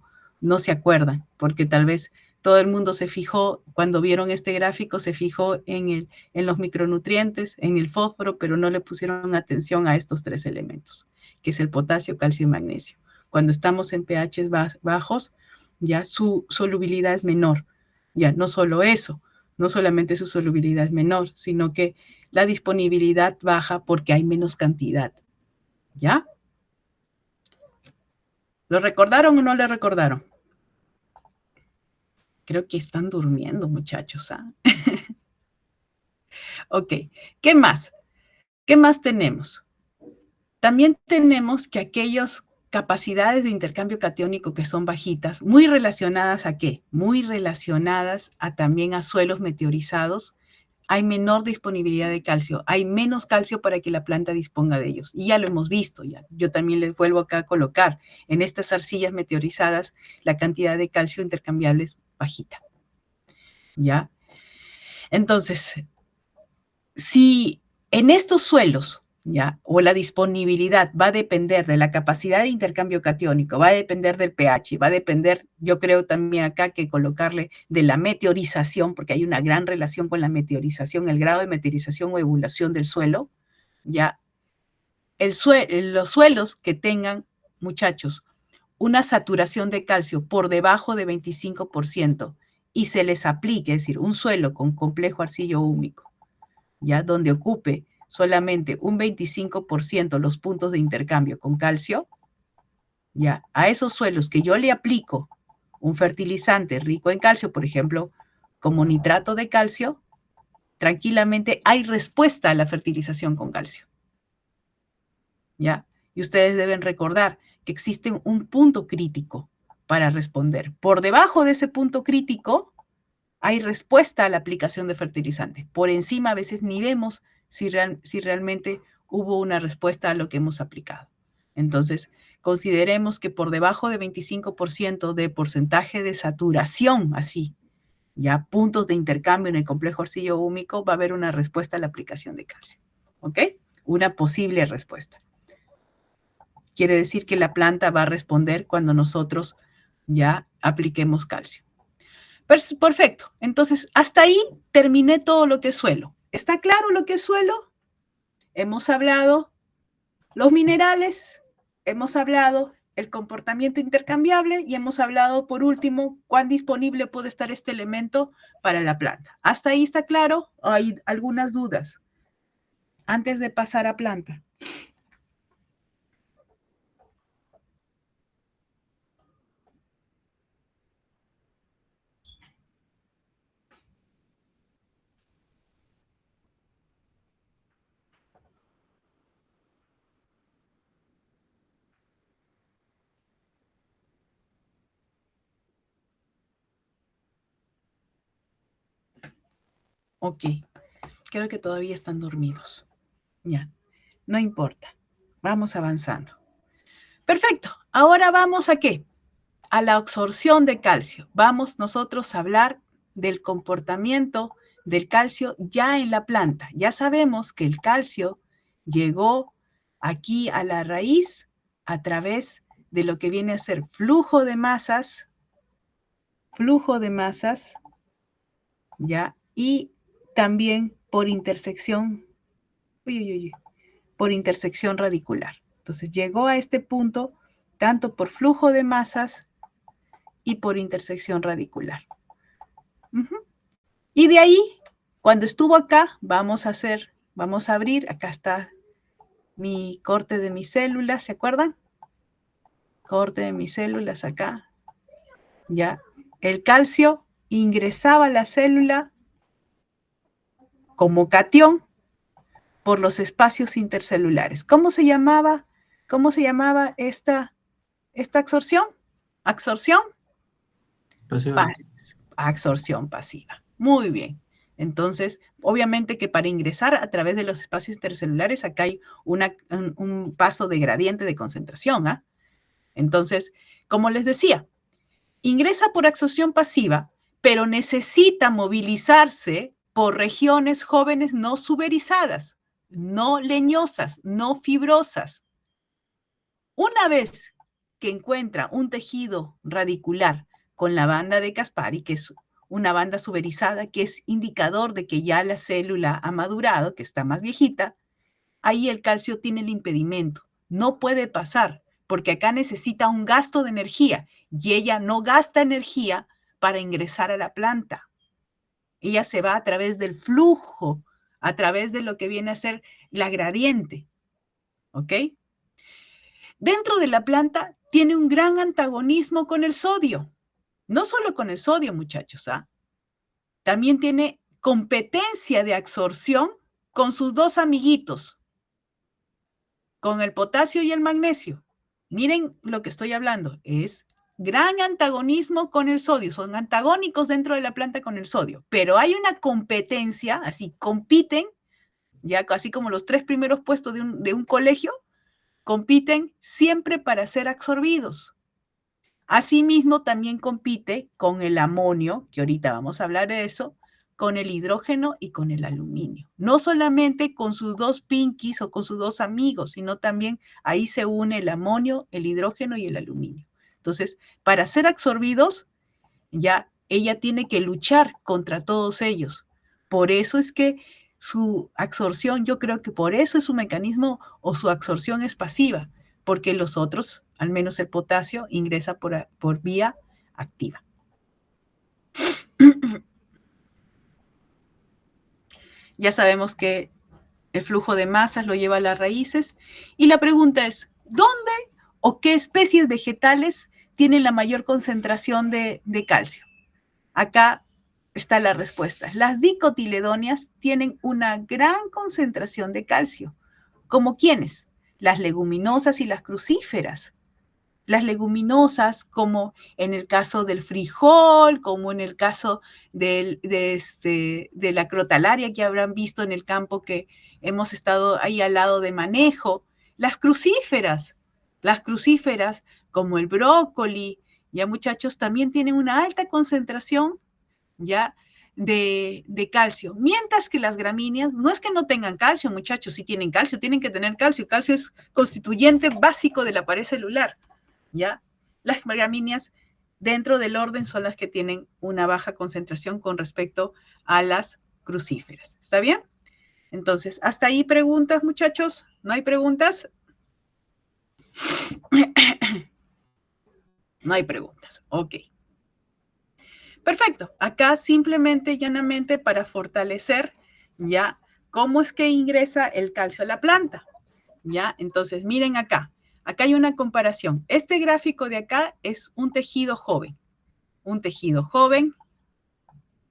se acuerdan, porque tal vez todo el mundo se fijó, cuando vieron este gráfico, se fijó en los micronutrientes, en el fósforo, pero no le pusieron atención a estos tres elementos, que es el potasio, calcio y magnesio. Cuando estamos en pHs bajos, ya su solubilidad es menor. Ya no solo eso, no solamente su solubilidad es menor, sino que la disponibilidad baja porque hay menos cantidad. ¿Ya? ¿Lo recordaron o no le recordaron? Creo que están durmiendo, muchachos. ¿Ah? Ok, ¿qué más? ¿Qué más tenemos? También tenemos que aquellas capacidades de intercambio catiónico que son bajitas, muy relacionadas ¿a qué? Muy relacionadas también a suelos meteorizados, hay menor disponibilidad de calcio, hay menos calcio para que la planta disponga de ellos. Y ya lo hemos visto, ya. Yo también les vuelvo acá a colocar, en estas arcillas meteorizadas, la cantidad de calcio intercambiable es bajita. ¿Ya? Entonces, si en estos suelos ¿ya? O la disponibilidad va a depender de la capacidad de intercambio catiónico, va a depender del pH, va a depender, yo creo también acá que colocarle de la meteorización, porque hay una gran relación con la meteorización, el grado de meteorización o ebullición del suelo, ¿ya? Los suelos que tengan, muchachos, una saturación de calcio por debajo de 25% y se les aplique, es decir, un suelo con complejo arcillo-húmico, ¿ya? Donde ocupe solamente un 25% los puntos de intercambio con calcio, ¿ya? A esos suelos que yo le aplico un fertilizante rico en calcio, por ejemplo, como nitrato de calcio, tranquilamente hay respuesta a la fertilización con calcio, ¿ya? Y ustedes deben recordar que existe un punto crítico para responder. Por debajo de ese punto crítico hay respuesta a la aplicación de fertilizante. Por encima a veces ni vemos si realmente hubo una respuesta a lo que hemos aplicado. Entonces, consideremos que por debajo de 25% de porcentaje de saturación, así, ya puntos de intercambio en el complejo arcillo-húmico, va a haber una respuesta a la aplicación de calcio. ¿Ok? Una posible respuesta. Quiere decir que la planta va a responder cuando nosotros ya apliquemos calcio. Perfecto. Entonces, hasta ahí terminé todo lo que es suelo. ¿Está claro lo que es suelo? Hemos hablado los minerales, hemos hablado el comportamiento intercambiable y hemos hablado, por último, cuán disponible puede estar este elemento para la planta. ¿Hasta ahí está claro? ¿O hay algunas dudas antes de pasar a planta? Ok, creo que todavía están dormidos. Ya, no importa. Vamos avanzando. Perfecto. Ahora vamos a ¿qué? A la absorción de calcio. Vamos nosotros a hablar del comportamiento del calcio ya en la planta. Ya sabemos que el calcio llegó aquí a la raíz a través de lo que viene a ser flujo de masas, ¿ya? Y también por intersección, por intersección radicular. Entonces llegó a este punto tanto por flujo de masas y por intersección radicular. Y de ahí, cuando estuvo acá, vamos a abrir, acá está mi corte de mis células, ¿se acuerdan? Corte de mis células acá, ya. El calcio ingresaba a la célula como catión por los espacios intercelulares. ¿Cómo se llamaba esta absorción? ¿Absorción? Pasiva. Absorción pasiva. Muy bien. Entonces, obviamente que para ingresar a través de los espacios intercelulares, acá hay un paso de gradiente de concentración. ¿Ah? Entonces, como les decía, ingresa por absorción pasiva, pero necesita movilizarse por regiones jóvenes no suberizadas, no leñosas, no fibrosas. Una vez que encuentra un tejido radicular con la banda de Caspari, que es una banda suberizada, que es indicador de que ya la célula ha madurado, que está más viejita, ahí el calcio tiene el impedimento. No puede pasar, porque acá necesita un gasto de energía y ella no gasta energía para ingresar a la planta. Ella se va a través del flujo, a través de lo que viene a ser la gradiente. ¿Ok? Dentro de la planta tiene un gran antagonismo con el sodio. No solo con el sodio, muchachos, ¿ah? También tiene competencia de absorción con sus dos amiguitos, con el potasio y el magnesio. Miren lo que estoy hablando, es gran antagonismo con el sodio, son antagónicos dentro de la planta con el sodio, pero hay una competencia, así compiten, ya casi como los 3 primeros puestos de un colegio, compiten siempre para ser absorbidos. Asimismo, también compite con el amonio, que ahorita vamos a hablar de eso, con el hidrógeno y con el aluminio. No solamente con sus dos pinkies o con sus dos amigos, sino también ahí se une el amonio, el hidrógeno y el aluminio. Entonces, para ser absorbidos, ya ella tiene que luchar contra todos ellos. Por eso es que su absorción, yo creo que por eso es su mecanismo o su absorción es pasiva, porque los otros, al menos el potasio, ingresa por vía activa. Ya sabemos que el flujo de masas lo lleva a las raíces y la pregunta es, ¿dónde o qué especies vegetales tienen la mayor concentración de calcio? Acá está la respuesta. Las dicotiledóneas tienen una gran concentración de calcio. ¿Como quiénes? Las leguminosas y las crucíferas. Las leguminosas, como en el caso del frijol, como en el caso de la crotalaria que habrán visto en el campo que hemos estado ahí al lado de manejo. Las crucíferas como el brócoli, ya muchachos, también tienen una alta concentración ya de calcio. Mientras que las gramíneas, no es que no tengan calcio, muchachos, sí tienen calcio, tienen que tener calcio. Calcio es constituyente básico de la pared celular. ¿Ya? Las gramíneas dentro del orden son las que tienen una baja concentración con respecto a las crucíferas. ¿Está bien? Entonces, hasta ahí preguntas, muchachos. ¿No hay preguntas? No hay preguntas. Ok. Perfecto. Acá simplemente, llanamente, para fortalecer, ¿ya? ¿Cómo es que ingresa el calcio a la planta? ¿Ya? Entonces, miren acá. Acá hay una comparación. Este gráfico de acá es un tejido joven. Un tejido joven.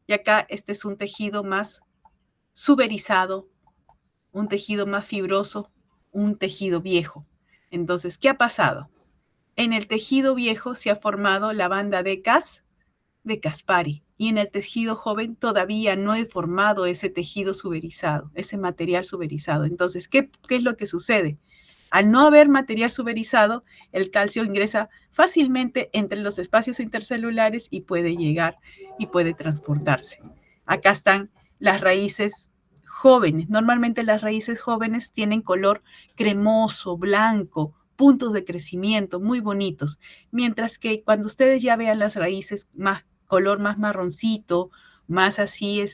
Y acá este es un tejido más suberizado, un tejido más fibroso, un tejido viejo. Entonces, ¿qué ha pasado? En el tejido viejo se ha formado la banda de Caspari. Y en el tejido joven todavía no he formado ese tejido suberizado, ese material suberizado. Entonces, ¿qué es lo que sucede? Al no haber material suberizado, el calcio ingresa fácilmente entre los espacios intercelulares y puede llegar y puede transportarse. Acá están las raíces jóvenes. Normalmente las raíces jóvenes tienen color cremoso, blanco, puntos de crecimiento muy bonitos, mientras que cuando ustedes ya vean las raíces más color más marroncito, más así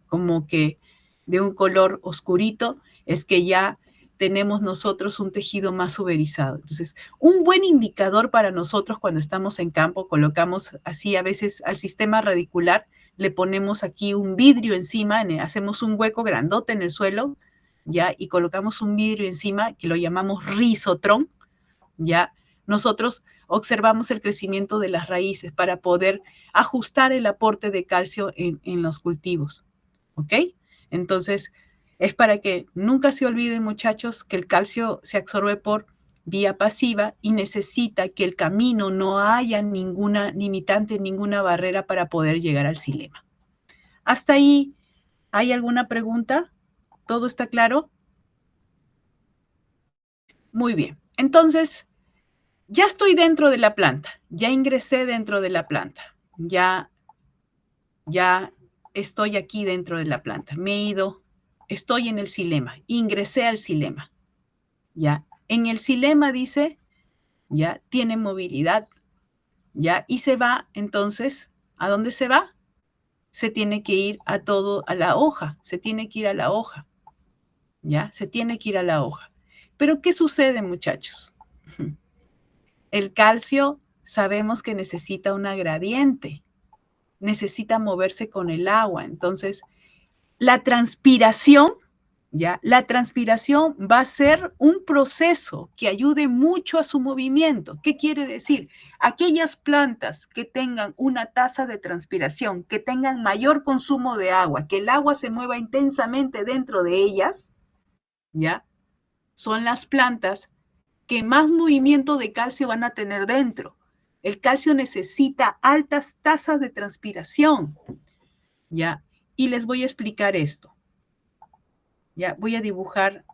como que de un color oscurito, es que ya tenemos nosotros un tejido más uberizado. Entonces, un buen indicador para nosotros cuando estamos en campo, colocamos así a veces al sistema radicular, le ponemos aquí un vidrio encima, hacemos un hueco grandote en el suelo, ¿ya? Y colocamos un vidrio encima que lo llamamos rizotrón, ¿ya? Nosotros observamos el crecimiento de las raíces para poder ajustar el aporte de calcio en los cultivos, ¿ok? Entonces, es para que nunca se olviden, muchachos, que el calcio se absorbe por vía pasiva y necesita que el camino no haya ninguna limitante, ninguna barrera para poder llegar al xilema. ¿Hasta ahí hay alguna pregunta? ¿Todo está claro? Muy bien. Entonces, ya estoy dentro de la planta, ya ingresé dentro de la planta, ya estoy aquí dentro de la planta, me he ido, estoy en el xilema, ingresé al xilema, ya. En el xilema dice, ya, tiene movilidad, ya, y se va, entonces, ¿a dónde se va? Se tiene que ir a la hoja, se tiene que ir a la hoja, ya, se tiene que ir a la hoja. Pero, ¿qué sucede, muchachos? El calcio sabemos que necesita una gradiente, necesita moverse con el agua. Entonces, la transpiración, ¿ya? La transpiración va a ser un proceso que ayude mucho a su movimiento. ¿Qué quiere decir? Aquellas plantas que tengan una tasa de transpiración, que tengan mayor consumo de agua, que el agua se mueva intensamente dentro de ellas, ¿ya? Son las plantas que más movimiento de calcio van a tener dentro. El calcio necesita altas tasas de transpiración, ¿ya? Y les voy a explicar esto. Ya, voy a dibujar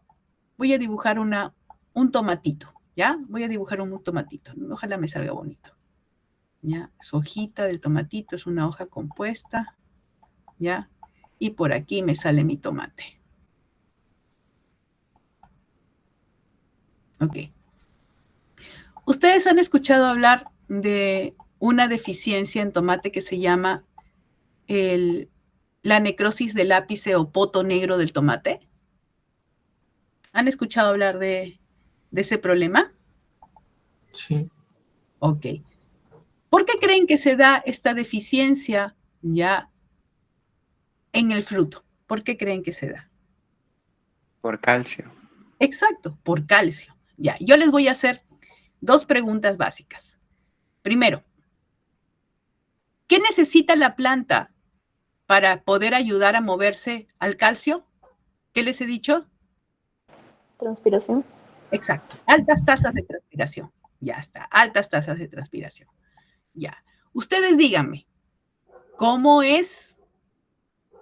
un tomatito, ¿ya? Voy a dibujar un tomatito. Ojalá me salga bonito. ¿ya? Su hojita del tomatito es una hoja compuesta, ¿ya? Y por aquí me sale mi tomate. Ok. ¿Ustedes han escuchado hablar de una deficiencia en tomate que se llama la necrosis del ápice o poto negro del tomate? ¿Han escuchado hablar de ese problema? Sí. Ok. ¿Por qué creen que se da esta deficiencia ya en el fruto? ¿Por qué creen que se da? Por calcio. Exacto, por calcio. Ya, yo les voy a hacer 2 preguntas básicas. Primero, ¿qué necesita la planta para poder ayudar a moverse al calcio? ¿Qué les he dicho? Transpiración. Exacto, altas tasas de transpiración. Ya está, altas tasas de transpiración. Ya. Ustedes díganme, ¿cómo es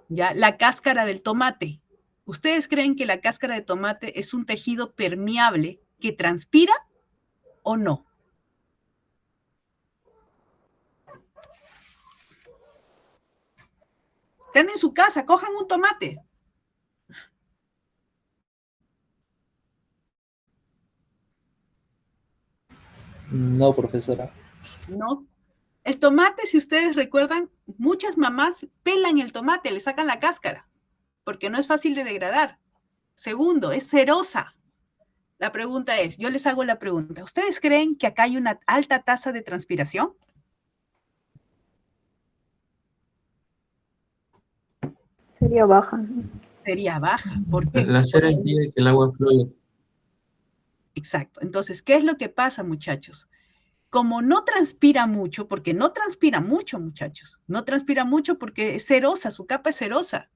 ya la cáscara del tomate? ¿Ustedes creen que la cáscara de tomate es un tejido permeable que transpira o no? Están en su casa, cojan un tomate. No, profesora. No. El tomate, si ustedes recuerdan, muchas mamás pelan el tomate, le sacan la cáscara, porque no es fácil de degradar. Segundo, es cerosa. La pregunta es, yo les hago la pregunta, ¿ustedes creen que acá hay una alta tasa de transpiración? Sería baja. Sería baja. ¿Por qué? La cera impide que el agua fluya. Exacto. Entonces, ¿qué es lo que pasa, muchachos? Como no transpira mucho, porque no transpira mucho, muchachos, no transpira mucho porque es cerosa, su capa es cerosa,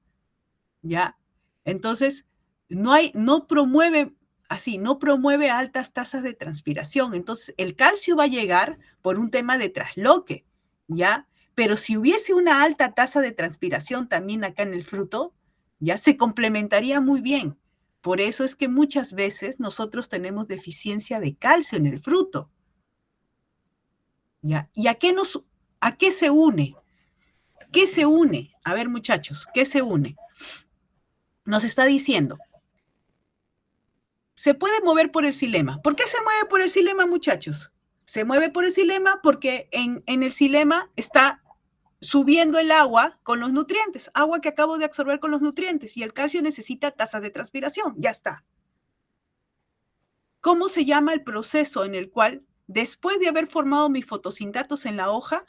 ¿ya? Entonces, no promueve, así, no promueve altas tasas de transpiración. Entonces, el calcio va a llegar por un tema de trasloque, ¿ya? Pero si hubiese una alta tasa de transpiración también acá en el fruto, ya se complementaría muy bien. Por eso es que muchas veces nosotros tenemos deficiencia de calcio en el fruto. ¿Ya? ¿Y a qué se une? ¿Qué se une? A ver, muchachos, ¿qué se une? Nos está diciendo, se puede mover por el xilema. ¿Por qué se mueve por el xilema, muchachos? Se mueve por el xilema porque en el xilema está subiendo el agua con los nutrientes, agua que acabo de absorber con los nutrientes, y el calcio necesita tasas de transpiración, ya está. ¿Cómo se llama el proceso en el cual, después de haber formado mis fotosindatos en la hoja,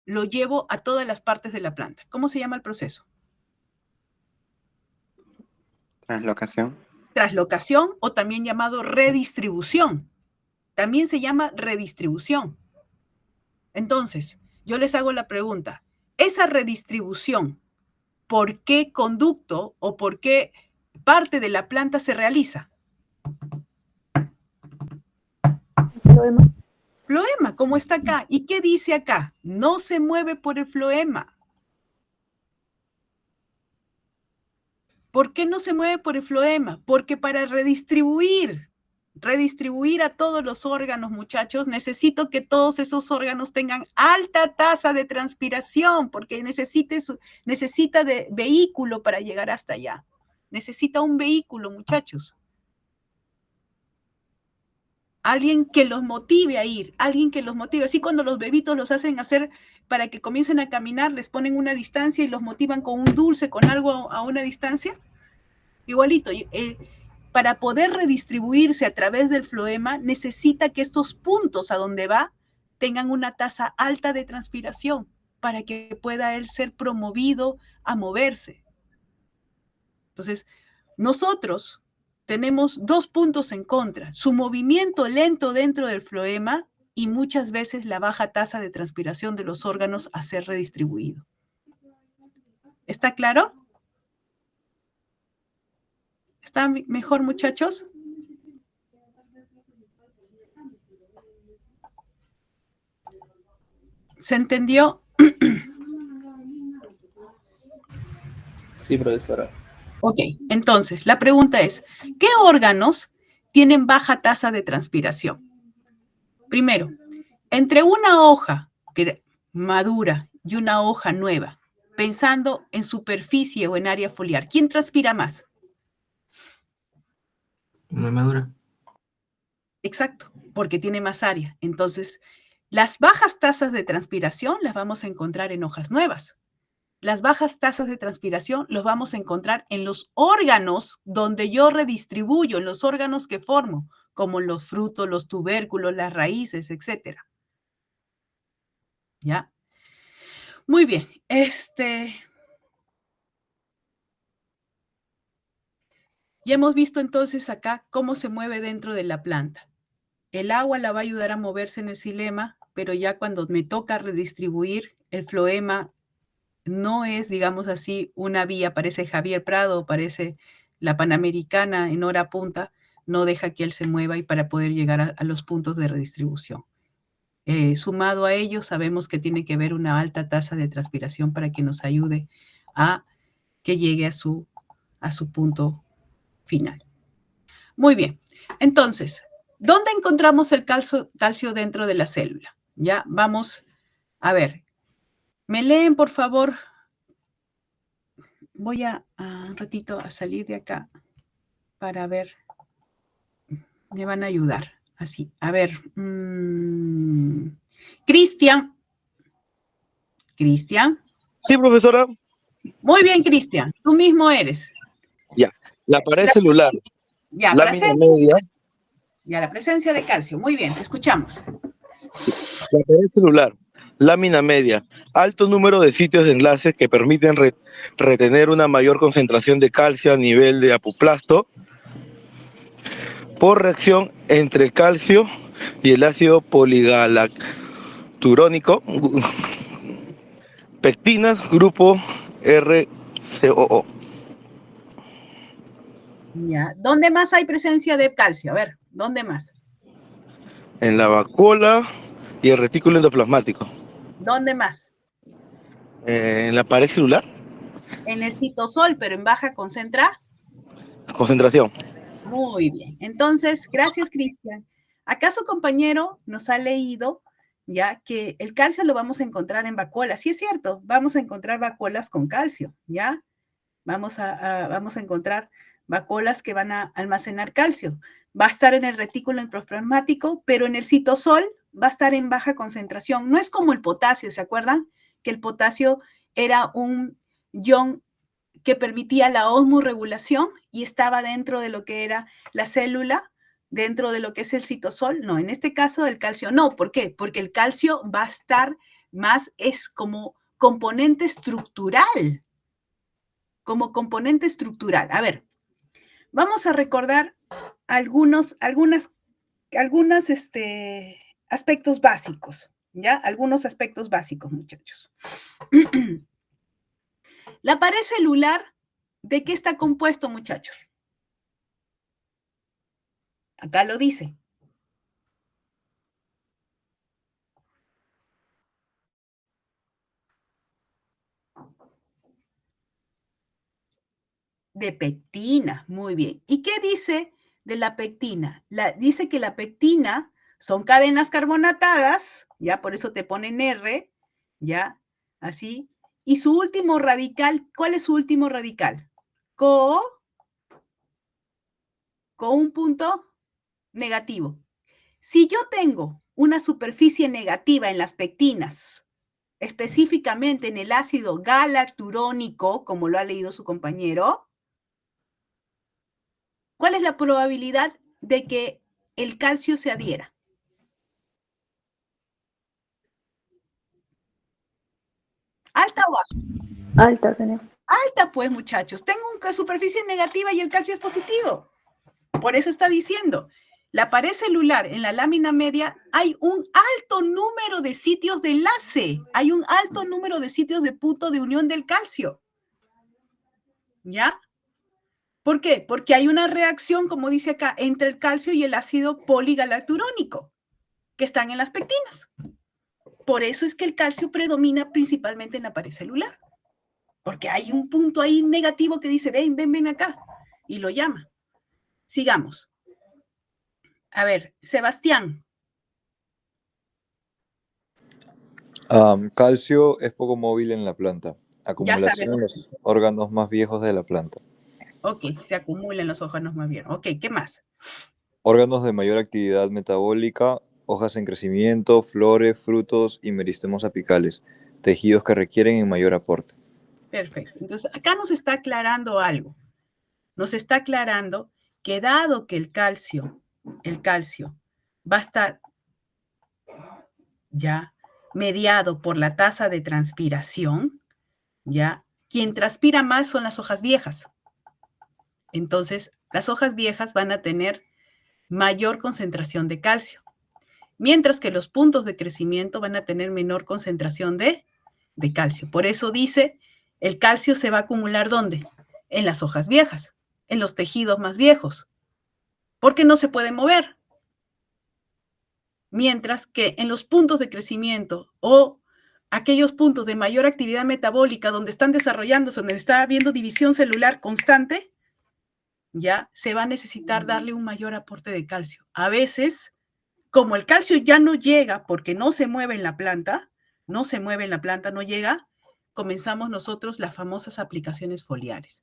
lo llevo a todas las partes de la planta? ¿Cómo se llama el proceso? Translocación. Traslocación o también llamado redistribución. También se llama redistribución. Entonces, yo les hago la pregunta, esa redistribución, ¿por qué conducto o por qué parte de la planta se realiza? Floema. Floema, como está acá. ¿Y qué dice acá? No se mueve por el floema. ¿Por qué no se mueve por el floema? Porque para redistribuir a todos los órganos, muchachos, necesito que todos esos órganos tengan alta tasa de transpiración, porque necesita de vehículo para llegar hasta allá. Necesita un vehículo, muchachos. Alguien que los motive a ir, alguien que los motive. Así cuando los bebitos los hacen hacer para que comiencen a caminar, les ponen una distancia y los motivan con un dulce, con algo a una distancia. Igualito, para poder redistribuirse a través del floema, necesita que estos puntos a donde va tengan una tasa alta de transpiración para que pueda él ser promovido a moverse. Entonces, nosotros tenemos 2 puntos en contra, su movimiento lento dentro del floema y muchas veces la baja tasa de transpiración de los órganos a ser redistribuido. ¿Está claro? ¿Está mejor, muchachos? ¿Se entendió? Sí, profesora. Ok, entonces la pregunta es, ¿qué órganos tienen baja tasa de transpiración? Primero, entre una hoja madura y una hoja nueva, pensando en superficie o en área foliar. ¿Quién transpira más? Muy madura. Exacto, porque tiene más área. Entonces, las bajas tasas de transpiración las vamos a encontrar en hojas nuevas. Las bajas tasas de transpiración los vamos a encontrar en los órganos donde yo redistribuyo, en los órganos que formo, como los frutos, los tubérculos, las raíces, etc. ¿Ya? Muy bien. Ya hemos visto entonces acá cómo se mueve dentro de la planta. El agua la va a ayudar a moverse en el xilema, pero ya cuando me toca redistribuir, el floema no es, digamos así, una vía, parece Javier Prado, parece la Panamericana en hora punta, no deja que él se mueva y para poder llegar a los puntos de redistribución. Sumado a ello, sabemos que tiene que haber una alta tasa de transpiración para que nos ayude a que llegue a su punto final. Muy bien, entonces, ¿dónde encontramos el calcio dentro de la célula? Ya, vamos a ver. ¿Me leen, por favor? Voy a un ratito a salir de acá para ver. Me van a ayudar. Así, a ver. Cristian. Cristian. Sí, profesora. Muy bien, Cristian. Tú mismo eres. Ya. La pared celular. Ya, Lámina presencia. media. Ya, la presencia de calcio. Muy bien, te escuchamos. La pared celular. Lámina media. Alto número de sitios de enlaces que permiten retener una mayor concentración de calcio a nivel de apoplasto por reacción entre el calcio y el ácido poligalacturónico. Pectinas, grupo RCOO. Ya. ¿Dónde más hay presencia de calcio? A ver, ¿dónde más? En la vacuola y el retículo endoplasmático. ¿Dónde más? En la pared celular. En el citosol, pero en baja Concentración. Muy bien. Entonces, gracias, Cristian. Acá su compañero nos ha leído ya que el calcio lo vamos a encontrar en vacuolas. Sí es cierto, vamos a encontrar vacuolas con calcio, ¿ya? Vamos a encontrar vacuolas que van a almacenar calcio. Va a estar en el retículo endoplasmático, pero en el citosol va a estar en baja concentración. No es como el potasio, ¿se acuerdan? Que el potasio era un ion que permitía la osmorregulación y estaba dentro de lo que era la célula, dentro de lo que es el citosol. No, en este caso el calcio no. ¿Por qué? Porque el calcio va a estar más, es como componente estructural. Como componente estructural. A ver, vamos a recordar algunos aspectos básicos, ¿ya? Algunos aspectos básicos, muchachos. La pared celular, ¿de qué está compuesto, muchachos? Acá lo dice. De pectina, muy bien. ¿Y qué dice de la pectina? Dice que la pectina son cadenas carbonatadas, ya por eso te ponen R, ya, así. Y su último radical, ¿cuál es su último radical? Con un punto negativo. Si yo tengo una superficie negativa en las pectinas, específicamente en el ácido galacturónico, como lo ha leído su compañero, ¿cuál es la probabilidad de que el calcio se adhiera? ¿Alta o baja? Alta, señor. Alta, pues, muchachos. Tengo una superficie negativa y el calcio es positivo. Por eso está diciendo, la pared celular en la lámina media hay un alto número de sitios de enlace, hay un alto número de sitios de punto de unión del calcio. ¿Ya? ¿Por qué? Porque hay una reacción, como dice acá, entre el calcio y el ácido poligalacturónico, que están en las pectinas. Por eso es que el calcio predomina principalmente en la pared celular, porque hay un punto ahí negativo que dice, ven, ven, ven acá, y lo llama. Sigamos. A ver, Sebastián. Calcio es poco móvil en la planta. Ya Acumulación sabemos. en los órganos más viejos de la planta. Ok, se acumulan los órganos más bien. Ok, ¿qué más? Órganos de mayor actividad metabólica, hojas en crecimiento, flores, frutos y meristemos apicales. Tejidos que requieren en mayor aporte. Perfecto. Entonces, acá nos está aclarando algo. Nos está aclarando que dado que el calcio va a estar ya mediado por la tasa de transpiración, ya, quien transpira más son las hojas viejas. Entonces, las hojas viejas van a tener mayor concentración de calcio, mientras que los puntos de crecimiento van a tener menor concentración de calcio. Por eso dice, el calcio se va a acumular ¿dónde? En las hojas viejas, en los tejidos más viejos, porque no se puede mover. Mientras que en los puntos de crecimiento o aquellos puntos de mayor actividad metabólica donde están desarrollándose, donde está habiendo división celular constante, ya se va a necesitar darle un mayor aporte de calcio. A veces, como el calcio ya no llega porque no se mueve en la planta, no llega, comenzamos nosotros las famosas aplicaciones foliares.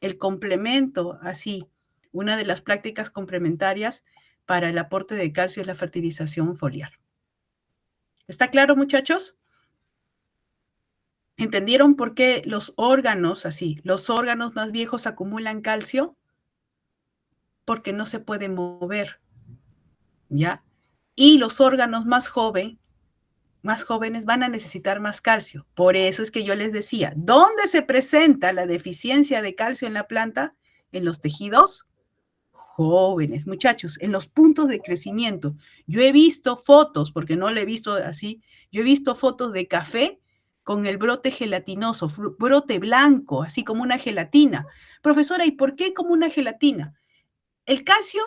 El complemento, así, una de las prácticas complementarias para el aporte de calcio es la fertilización foliar. ¿Está claro, muchachos? ¿Entendieron por qué los órganos más viejos acumulan calcio? Porque no se pueden mover, ¿ya? Y los órganos más jóvenes van a necesitar más calcio. Por eso es que yo les decía, ¿dónde se presenta la deficiencia de calcio en la planta? En los tejidos jóvenes, muchachos, en los puntos de crecimiento. Yo he visto fotos, porque no lo he visto así, yo he visto fotos de café con el brote gelatinoso, brote blanco, así como una gelatina. Profesora, ¿y por qué como una gelatina? El calcio,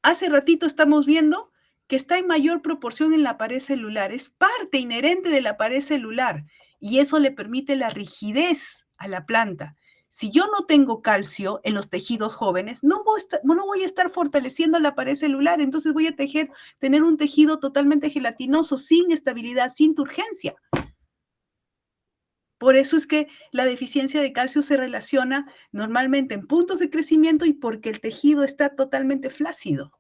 hace ratito estamos viendo que está en mayor proporción en la pared celular, es parte inherente de la pared celular y eso le permite la rigidez a la planta. Si yo no tengo calcio en los tejidos jóvenes, no voy a estar fortaleciendo la pared celular, entonces voy a tener un tejido totalmente gelatinoso, sin estabilidad, sin turgencia. Por eso es que la deficiencia de calcio se relaciona normalmente en puntos de crecimiento y porque el tejido está totalmente flácido.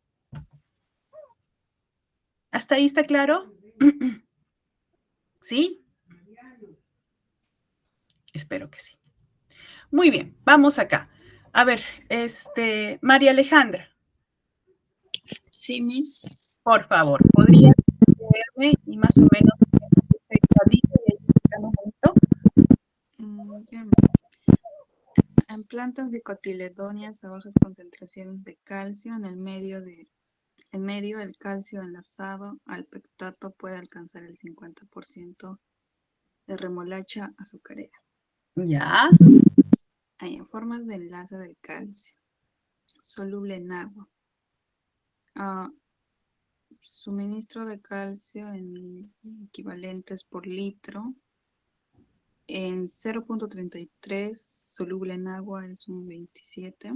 ¿Hasta ahí está claro? ¿Sí? Espero que sí. Muy bien, vamos acá. A ver, María Alejandra. Sí, Miss. Por favor, ¿podrías leerme y más o menos este cuadrito y ahí explicamos un poquito? Ya. En plantas dicotiledóneas a bajas concentraciones de calcio, en el medio el calcio enlazado al pectato puede alcanzar el 50% de remolacha azucarera. Ya. Hay en formas de enlace del calcio, soluble en agua. Suministro de calcio en equivalentes por litro. En 0.33 soluble en agua es un 27.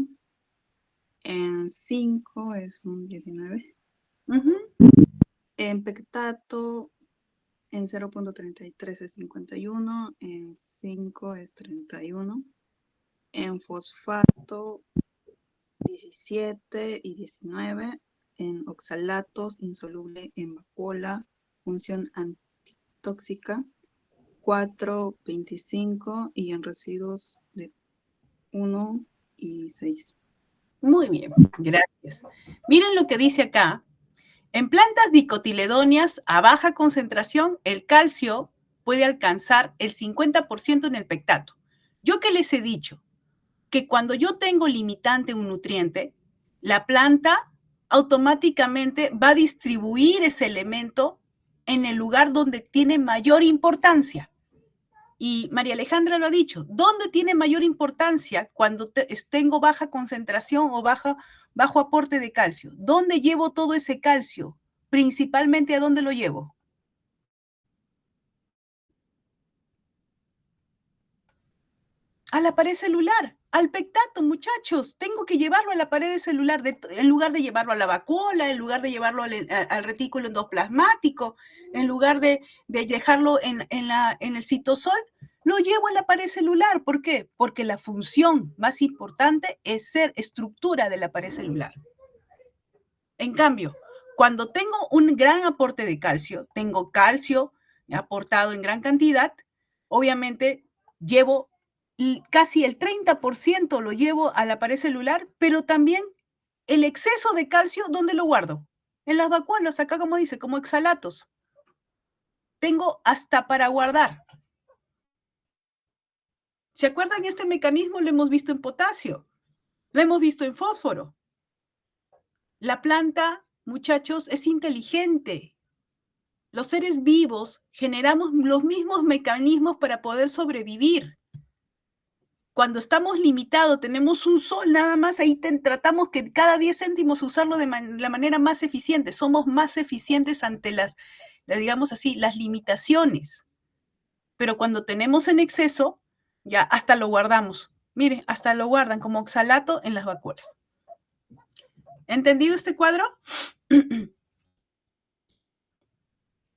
En 5 es un 19. En pectato en 0.33 es 51. En 5 es 31. En fosfato 17 y 19. En oxalatos insoluble en vacuola, función antitóxica 4, 25 y en residuos de 1 y 6. Muy bien, gracias. Miren lo que dice acá. En plantas dicotiledóneas a baja concentración, el calcio puede alcanzar el 50% en el pectato. ¿Yo qué les he dicho? Que cuando yo tengo limitante un nutriente, la planta automáticamente va a distribuir ese elemento en el lugar donde tiene mayor importancia. Y María Alejandra lo ha dicho, ¿dónde tiene mayor importancia cuando tengo baja concentración o bajo aporte de calcio? ¿Dónde llevo todo ese calcio? Principalmente, ¿a dónde lo llevo? A la pared celular, al pectato, muchachos. Tengo que llevarlo a la pared celular en lugar de llevarlo a la vacuola, en lugar de llevarlo al retículo endoplasmático, en lugar de dejarlo en el citosol, lo llevo a la pared celular. ¿Por qué? Porque la función más importante es ser estructura de la pared celular. En cambio, cuando tengo un gran aporte de calcio, tengo calcio aportado en gran cantidad, obviamente llevo casi el 30% lo llevo a la pared celular, pero también el exceso de calcio, ¿dónde lo guardo? En las vacuolas, acá como dice, como exhalatos. Tengo hasta para guardar. ¿Se acuerdan? Este mecanismo lo hemos visto en potasio, lo hemos visto en fósforo. La planta, muchachos, es inteligente. Los seres vivos generamos los mismos mecanismos para poder sobrevivir. Cuando estamos limitados, tenemos un sol nada más, ahí tratamos que cada 10 céntimos usarlo de la manera más eficiente. Somos más eficientes ante digamos así, las limitaciones. Pero cuando tenemos en exceso, ya hasta lo guardamos. Mire, hasta lo guardan como oxalato en las vacuolas. ¿Entendido este cuadro?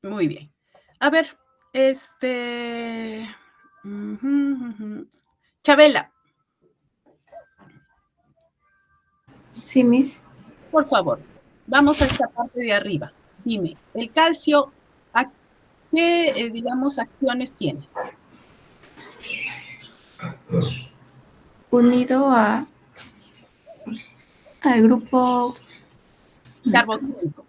Muy bien. A ver, Chabela. Sí, Miss. Por favor, vamos a esta parte de arriba. Dime, el calcio, ¿qué, digamos, acciones tiene? Unido al grupo Carboxílico.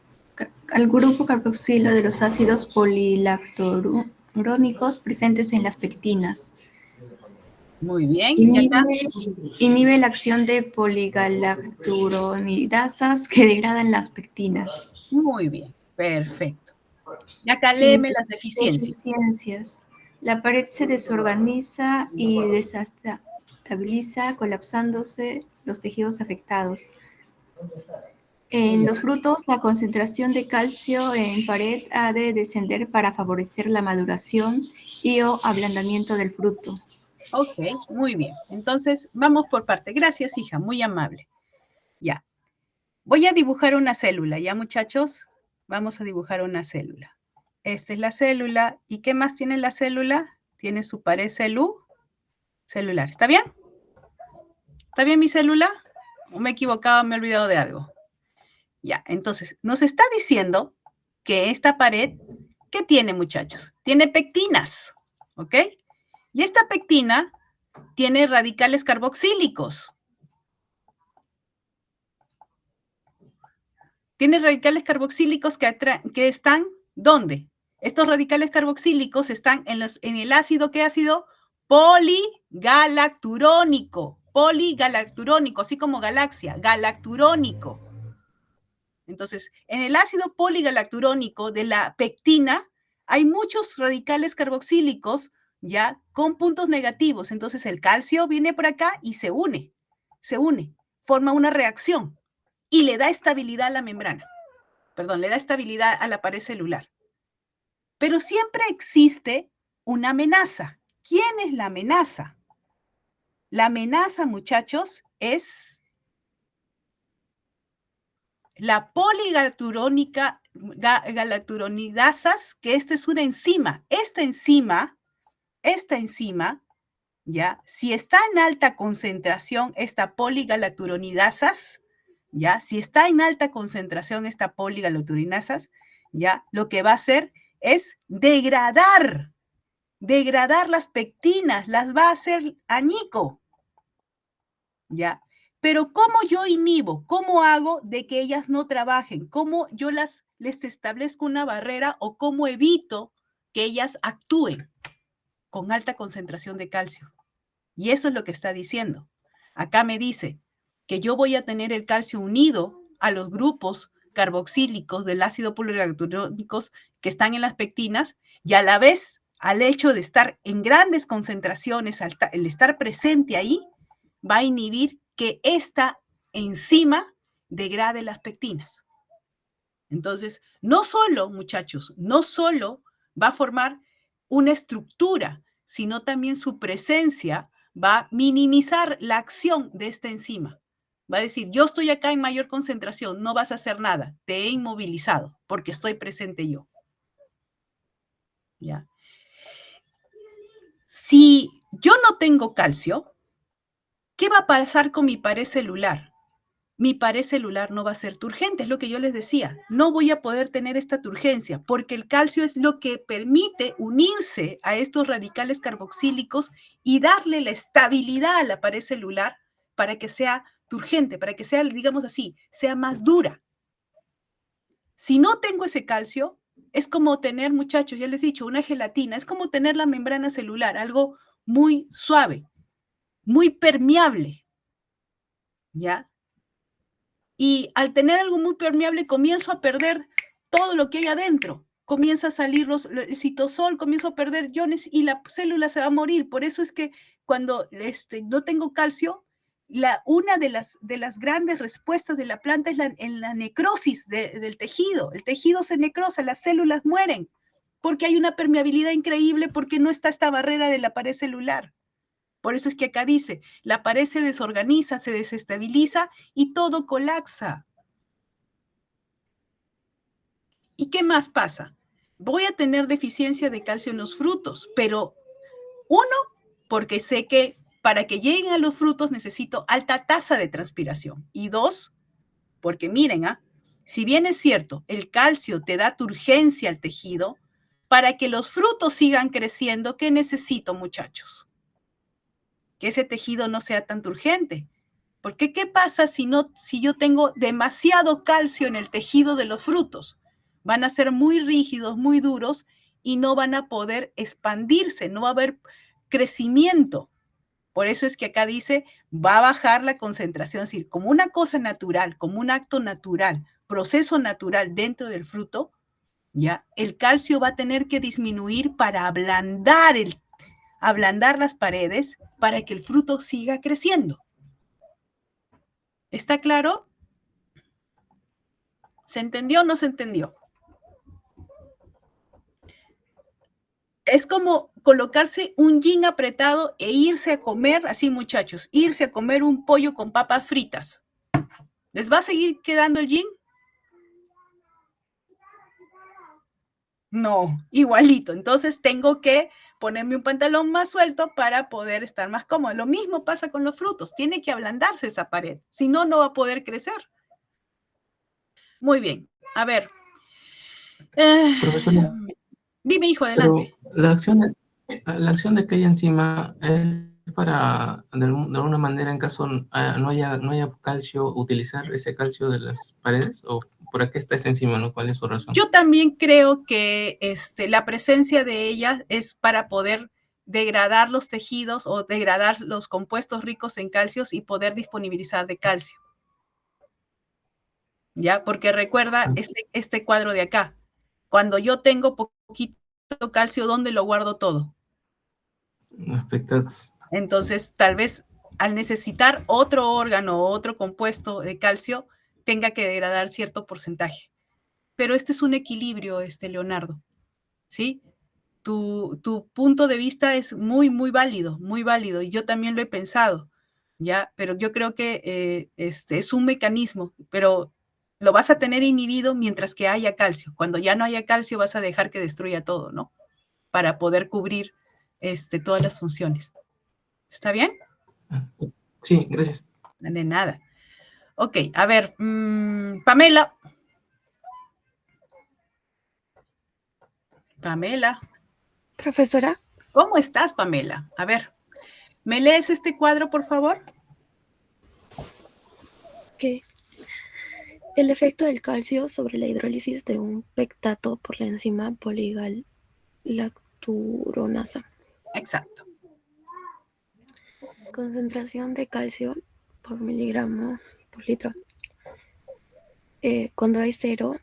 Al grupo carboxilo de los ácidos polilacturónicos presentes en las pectinas. Muy bien. Inhibe la acción de poligalacturonidasas que degradan las pectinas. Muy bien, perfecto. Y acá léeme las deficiencias. La pared se desorganiza y desestabiliza, colapsándose los tejidos afectados. En los frutos, la concentración de calcio en pared ha de descender para favorecer la maduración y o ablandamiento del fruto. Ok, muy bien. Entonces, vamos por parte. Gracias, hija, muy amable. Ya. Voy a dibujar una célula, ¿ya, muchachos? Vamos a dibujar una célula. Esta es la célula. ¿Y qué más tiene la célula? Tiene su pared celular. ¿Está bien? ¿Está bien mi célula? ¿O me he equivocado, me he olvidado de algo? Ya, entonces, nos está diciendo que esta pared, ¿qué tiene, muchachos? Tiene pectinas, ¿ok? Y esta pectina tiene radicales carboxílicos. Tiene radicales carboxílicos que están, ¿dónde? Estos radicales carboxílicos están en el ácido, ¿qué ácido? Poligalacturónico, así como galaxia, galacturónico. Entonces, en el ácido poligalacturónico de la pectina hay muchos radicales carboxílicos ya con puntos negativos. Entonces, el calcio viene por acá y se une, forma una reacción y le da estabilidad a la membrana. Perdón, le da estabilidad a la pared celular. Pero siempre existe una amenaza. ¿Quién es la amenaza? La amenaza, muchachos, es la poligalacturonidasas, que esta es una enzima. Esta enzima, ¿ya? Si está en alta concentración, esta poligalacturonidasas, ¿ya? Si está en alta concentración esta poligalacturonidasas, ¿ya? Lo que va a hacer es degradar las pectinas, las va a hacer añico, ¿ya? Pero ¿cómo yo inhibo? ¿Cómo hago de que ellas no trabajen? ¿Cómo yo les establezco una barrera o cómo evito que ellas actúen con alta concentración de calcio? Y eso es lo que está diciendo. Acá me dice que yo voy a tener el calcio unido a los grupos carboxílicos del ácido poligalacturónicos que están en las pectinas y a la vez, al hecho de estar en grandes concentraciones, el estar presente ahí, va a inhibir que esta enzima degrade las pectinas. Entonces, no solo, muchachos, no solo va a formar una estructura, sino también su presencia va a minimizar la acción de esta enzima. Va a decir, yo estoy acá en mayor concentración, no vas a hacer nada, te he inmovilizado porque estoy presente yo. ¿Ya? Si yo no tengo calcio, ¿qué va a pasar con mi pared celular? Mi pared celular no va a ser turgente, es lo que yo les decía. No voy a poder tener esta turgencia porque el calcio es lo que permite unirse a estos radicales carboxílicos y darle la estabilidad a la pared celular para que sea turgente, para que sea, digamos así, sea más dura. Si no tengo ese calcio, es como tener, muchachos, ya les he dicho, una gelatina, es como tener la membrana celular, algo muy suave, muy permeable, ¿ya? Y al tener algo muy permeable, comienzo a perder todo lo que hay adentro. Comienza a salir el citosol, comienzo a perder iones y la célula se va a morir. Por eso es que cuando no tengo calcio, una de las grandes respuestas de la planta es en la necrosis del tejido. El tejido se necrosa, las células mueren, porque hay una permeabilidad increíble, porque no está esta barrera de la pared celular. Por eso es que acá dice, la pared se desorganiza, se desestabiliza y todo colapsa. ¿Y qué más pasa? Voy a tener deficiencia de calcio en los frutos, pero uno, porque sé que para que lleguen a los frutos necesito alta tasa de transpiración. Y dos, porque miren, si bien es cierto, el calcio te da turgencia al tejido, para que los frutos sigan creciendo, ¿qué necesito, muchachos? Que ese tejido no sea tan turgente. Porque ¿qué pasa si yo tengo demasiado calcio en el tejido de los frutos? Van a ser muy rígidos, muy duros y no van a poder expandirse, no va a haber crecimiento. Por eso es que acá dice, va a bajar la concentración, es decir, como una cosa natural, como un acto natural, proceso natural dentro del fruto, ¿ya? El calcio va a tener que disminuir para ablandar las paredes para que el fruto siga creciendo. ¿Está claro? ¿Se entendió o no se entendió? Es como colocarse un jean apretado e irse a comer, así muchachos, irse a comer un pollo con papas fritas. ¿Les va a seguir quedando el jean? No, igualito. Entonces tengo que ponerme un pantalón más suelto para poder estar más cómodo. Lo mismo pasa con los frutos. Tiene que ablandarse esa pared. Si no, no va a poder crecer. Muy bien. A ver. Profesora, Dime, hijo, adelante. pero la acción de aquella enzima es para, de alguna manera, en caso no haya calcio, utilizar ese calcio de las paredes, o por qué está esa enzima, ¿no? ¿Cuál es su razón? Yo también creo que la presencia de ella es para poder degradar los tejidos o degradar los compuestos ricos en calcios y poder disponibilizar de calcio. ¿Ya? Porque recuerda este cuadro de acá. Cuando yo tengo poquito calcio, ¿dónde lo guardo todo? Entonces, tal vez al necesitar otro órgano o otro compuesto de calcio, tenga que degradar cierto porcentaje. Pero este es un equilibrio, Leonardo, ¿sí? Tu punto de vista es muy, muy válido, y yo también lo he pensado, ¿ya? Pero yo creo que es un mecanismo, pero lo vas a tener inhibido mientras que haya calcio. Cuando ya no haya calcio, vas a dejar que destruya todo, ¿no? Para poder cubrir todas las funciones. ¿Está bien? Sí, gracias. De nada. Ok, a ver, Pamela. Pamela. Profesora. ¿Cómo estás, Pamela? A ver, ¿me lees este cuadro, por favor? Ok. El efecto del calcio sobre la hidrólisis de un pectato por la enzima poligalacturonasa. Exacto. Concentración de calcio por miligramo por litro. Cuando hay 0,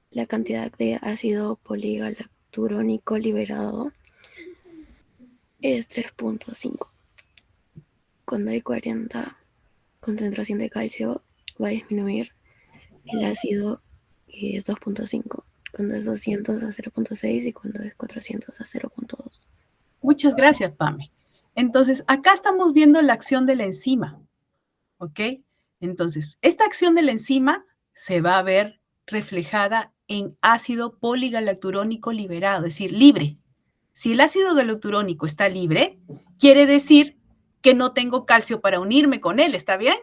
la cantidad de ácido poligalacturónico liberado es 3.5. Cuando hay 40, concentración de calcio va a disminuir el ácido es 2.5. Cuando es 200 a 0.6 y cuando es 400 a 0.2. Muchas gracias, Pame. Entonces, acá estamos viendo la acción de la enzima, ¿ok? Entonces, esta acción de la enzima se va a ver reflejada en ácido poligalacturónico liberado, es decir, libre. Si el ácido galacturónico está libre, quiere decir que no tengo calcio para unirme con él, ¿está bien?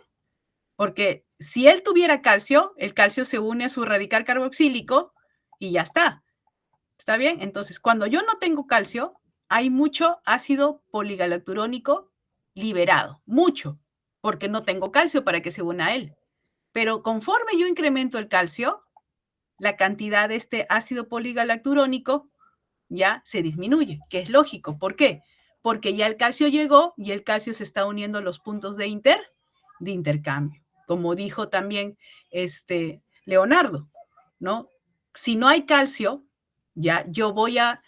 Porque si él tuviera calcio, el calcio se une a su radical carboxílico y ya está. ¿Está bien? Entonces, cuando yo no tengo calcio, hay mucho ácido poligalacturónico liberado, mucho, porque no tengo calcio para que se una a él. Pero conforme yo incremento el calcio, la cantidad de este ácido poligalacturónico ya se disminuye, que es lógico. ¿Por qué? Porque ya el calcio llegó y el calcio se está uniendo a los puntos de intercambio. Como dijo también Leonardo, ¿no? Si no hay calcio, ya yo voy a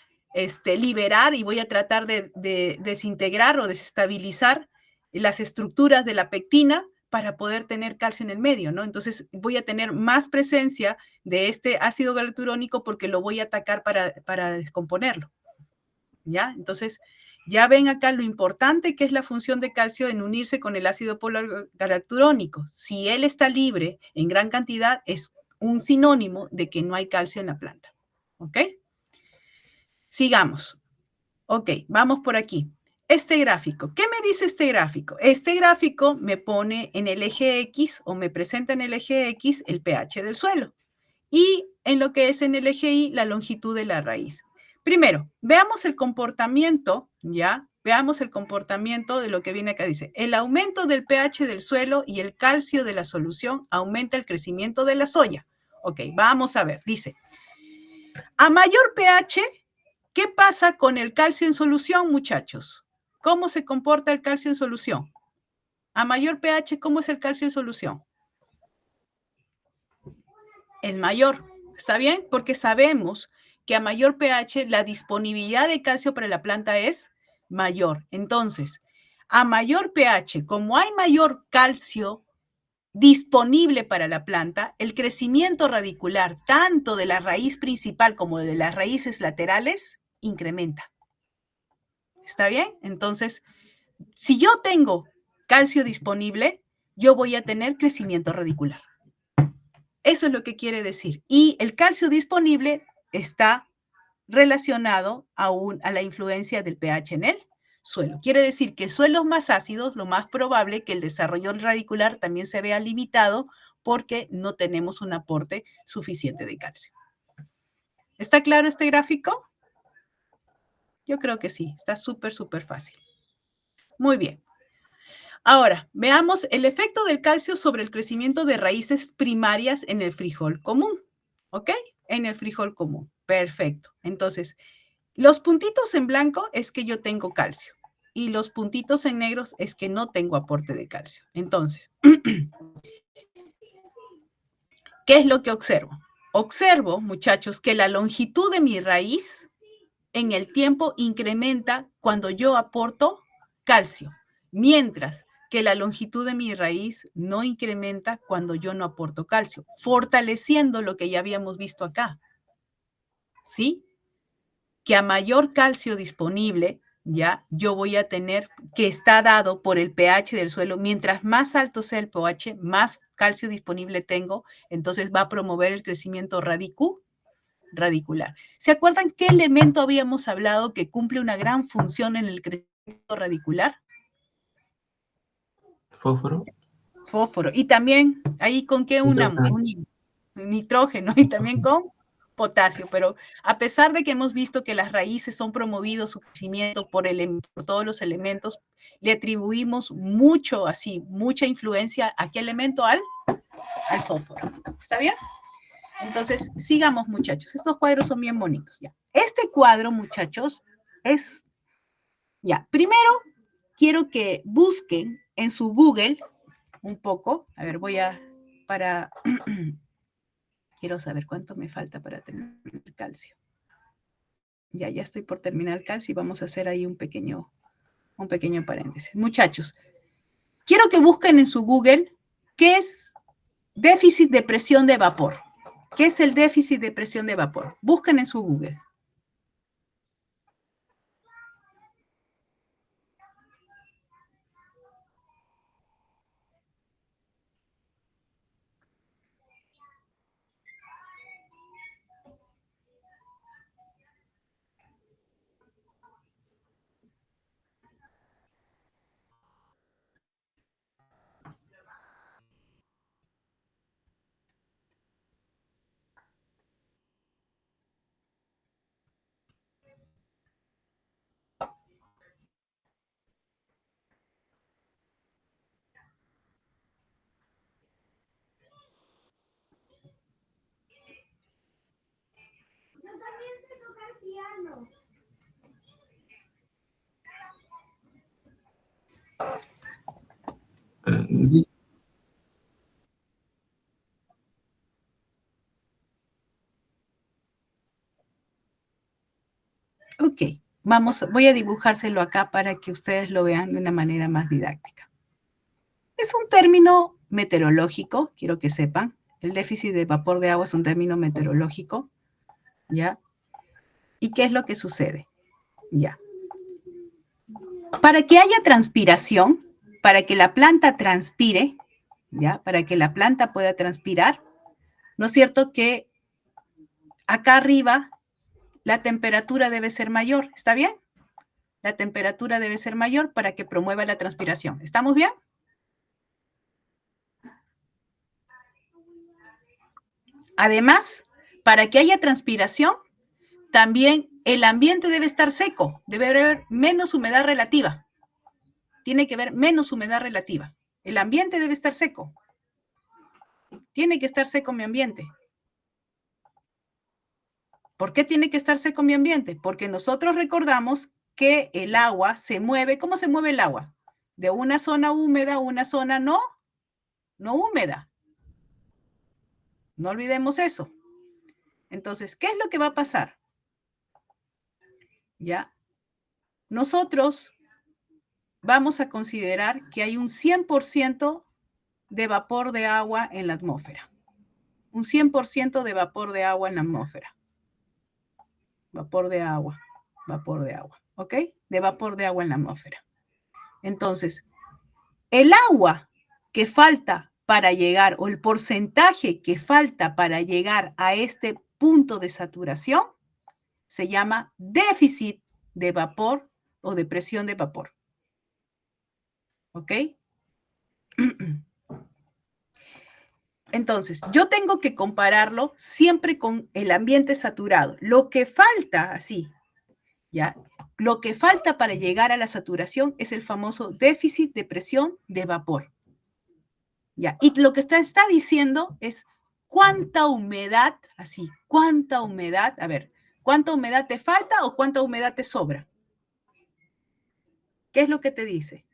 liberar y voy a tratar de desintegrar o desestabilizar las estructuras de la pectina para poder tener calcio en el medio, ¿no? Entonces voy a tener más presencia de este ácido galacturónico porque lo voy a atacar para descomponerlo, ¿ya? Entonces, ya ven acá lo importante que es la función de calcio en unirse con el ácido poligalacturónico. Si él está libre en gran cantidad, es un sinónimo de que no hay calcio en la planta, ¿ok? Sigamos. Ok, vamos por aquí. Este gráfico, ¿qué me dice este gráfico? Este gráfico me pone en el eje X o me presenta en el eje X el pH del suelo y en lo que es en el eje Y la longitud de la raíz. Primero, veamos el comportamiento, ¿ya? Veamos el comportamiento de lo que viene acá. Dice, el aumento del pH del suelo y el calcio de la solución aumenta el crecimiento de la soya. Ok, vamos a ver. Dice, a mayor pH, ¿qué pasa con el calcio en solución, muchachos? ¿Cómo se comporta el calcio en solución? A mayor pH, ¿cómo es el calcio en solución? Es mayor, ¿está bien? Porque sabemos que a mayor pH la disponibilidad de calcio para la planta es mayor. Entonces, a mayor pH, como hay mayor calcio disponible para la planta, el crecimiento radicular tanto de la raíz principal como de las raíces laterales incrementa. ¿Está bien? Entonces, si yo tengo calcio disponible, yo voy a tener crecimiento radicular. Eso es lo que quiere decir. Y el calcio disponible está relacionado a la influencia del pH en el suelo. Quiere decir que suelos más ácidos, lo más probable que el desarrollo radicular también se vea limitado porque no tenemos un aporte suficiente de calcio. ¿Está claro este gráfico? Yo creo que sí, está súper, súper fácil. Muy bien. Ahora, veamos el efecto del calcio sobre el crecimiento de raíces primarias en el frijol común. ¿Ok? En el frijol común. Perfecto. Entonces, los puntitos en blanco es que yo tengo calcio y los puntitos en negros es que no tengo aporte de calcio. Entonces, ¿qué es lo que observo? Observo, muchachos, que la longitud de mi raíz en el tiempo incrementa cuando yo aporto calcio, mientras que la longitud de mi raíz no incrementa cuando yo no aporto calcio, fortaleciendo lo que ya habíamos visto acá. ¿Sí? Que a mayor calcio disponible, ya yo voy a tener, que está dado por el pH del suelo, mientras más alto sea el pH, más calcio disponible tengo, entonces va a promover el crecimiento radicular. ¿Se acuerdan qué elemento habíamos hablado que cumple una gran función en el crecimiento radicular? Fósforo. Fósforo. Y también, ¿ahí con qué unamos? Nitrógeno y también con potasio. Pero a pesar de que hemos visto que las raíces son promovidos su crecimiento por todos los elementos, le atribuimos mucha influencia a qué elemento, al fósforo. ¿Está bien? Entonces, sigamos, muchachos. Estos cuadros son bien bonitos. Ya. Este cuadro, muchachos, es... Ya, primero quiero que busquen en su Google un poco. A ver, quiero saber cuánto me falta para terminar el calcio. Ya estoy por terminar el calcio y vamos a hacer ahí un pequeño paréntesis. Muchachos, quiero que busquen en su Google qué es déficit de presión de vapor. ¿Qué es el déficit de presión de vapor? Busquen en su Google. Ok, voy a dibujárselo acá para que ustedes lo vean de una manera más didáctica. Es un término meteorológico, quiero que sepan. El déficit de vapor de agua es un término meteorológico, ¿ya? ¿Y qué es lo que sucede? Ya. Para que haya transpiración, para que la planta transpire, ¿ya? Para que la planta pueda transpirar, ¿no es cierto que acá arriba la temperatura debe ser mayor? ¿Está bien? La temperatura debe ser mayor para que promueva la transpiración. ¿Estamos bien? Además, para que haya transpiración, también el ambiente debe estar seco, debe haber menos humedad relativa. Tiene que haber menos humedad relativa. El ambiente debe estar seco. Tiene que estar seco mi ambiente. ¿Por qué tiene que estar seco mi ambiente? Porque nosotros recordamos que el agua se mueve. ¿Cómo se mueve el agua? De una zona húmeda a una zona no húmeda. No olvidemos eso. Entonces, ¿qué es lo que va a pasar? ¿Ya? Nosotros vamos a considerar que hay un 100% de vapor de agua en la atmósfera. Un 100% de vapor de agua en la atmósfera. Vapor de agua, ¿ok? De vapor de agua en la atmósfera. Entonces, el agua que falta para llegar, o el porcentaje que falta para llegar a este punto de saturación, se llama déficit de vapor o de presión de vapor. ¿Ok? Entonces, yo tengo que compararlo siempre con el ambiente saturado. Lo que falta, así, ¿ya? Lo que falta para llegar a la saturación es el famoso déficit de presión de vapor. ¿Ya? Y lo que está diciendo es cuánta humedad, así, cuánta humedad, a ver, ¿cuánta humedad te falta o cuánta humedad te sobra? ¿Qué es lo que te dice?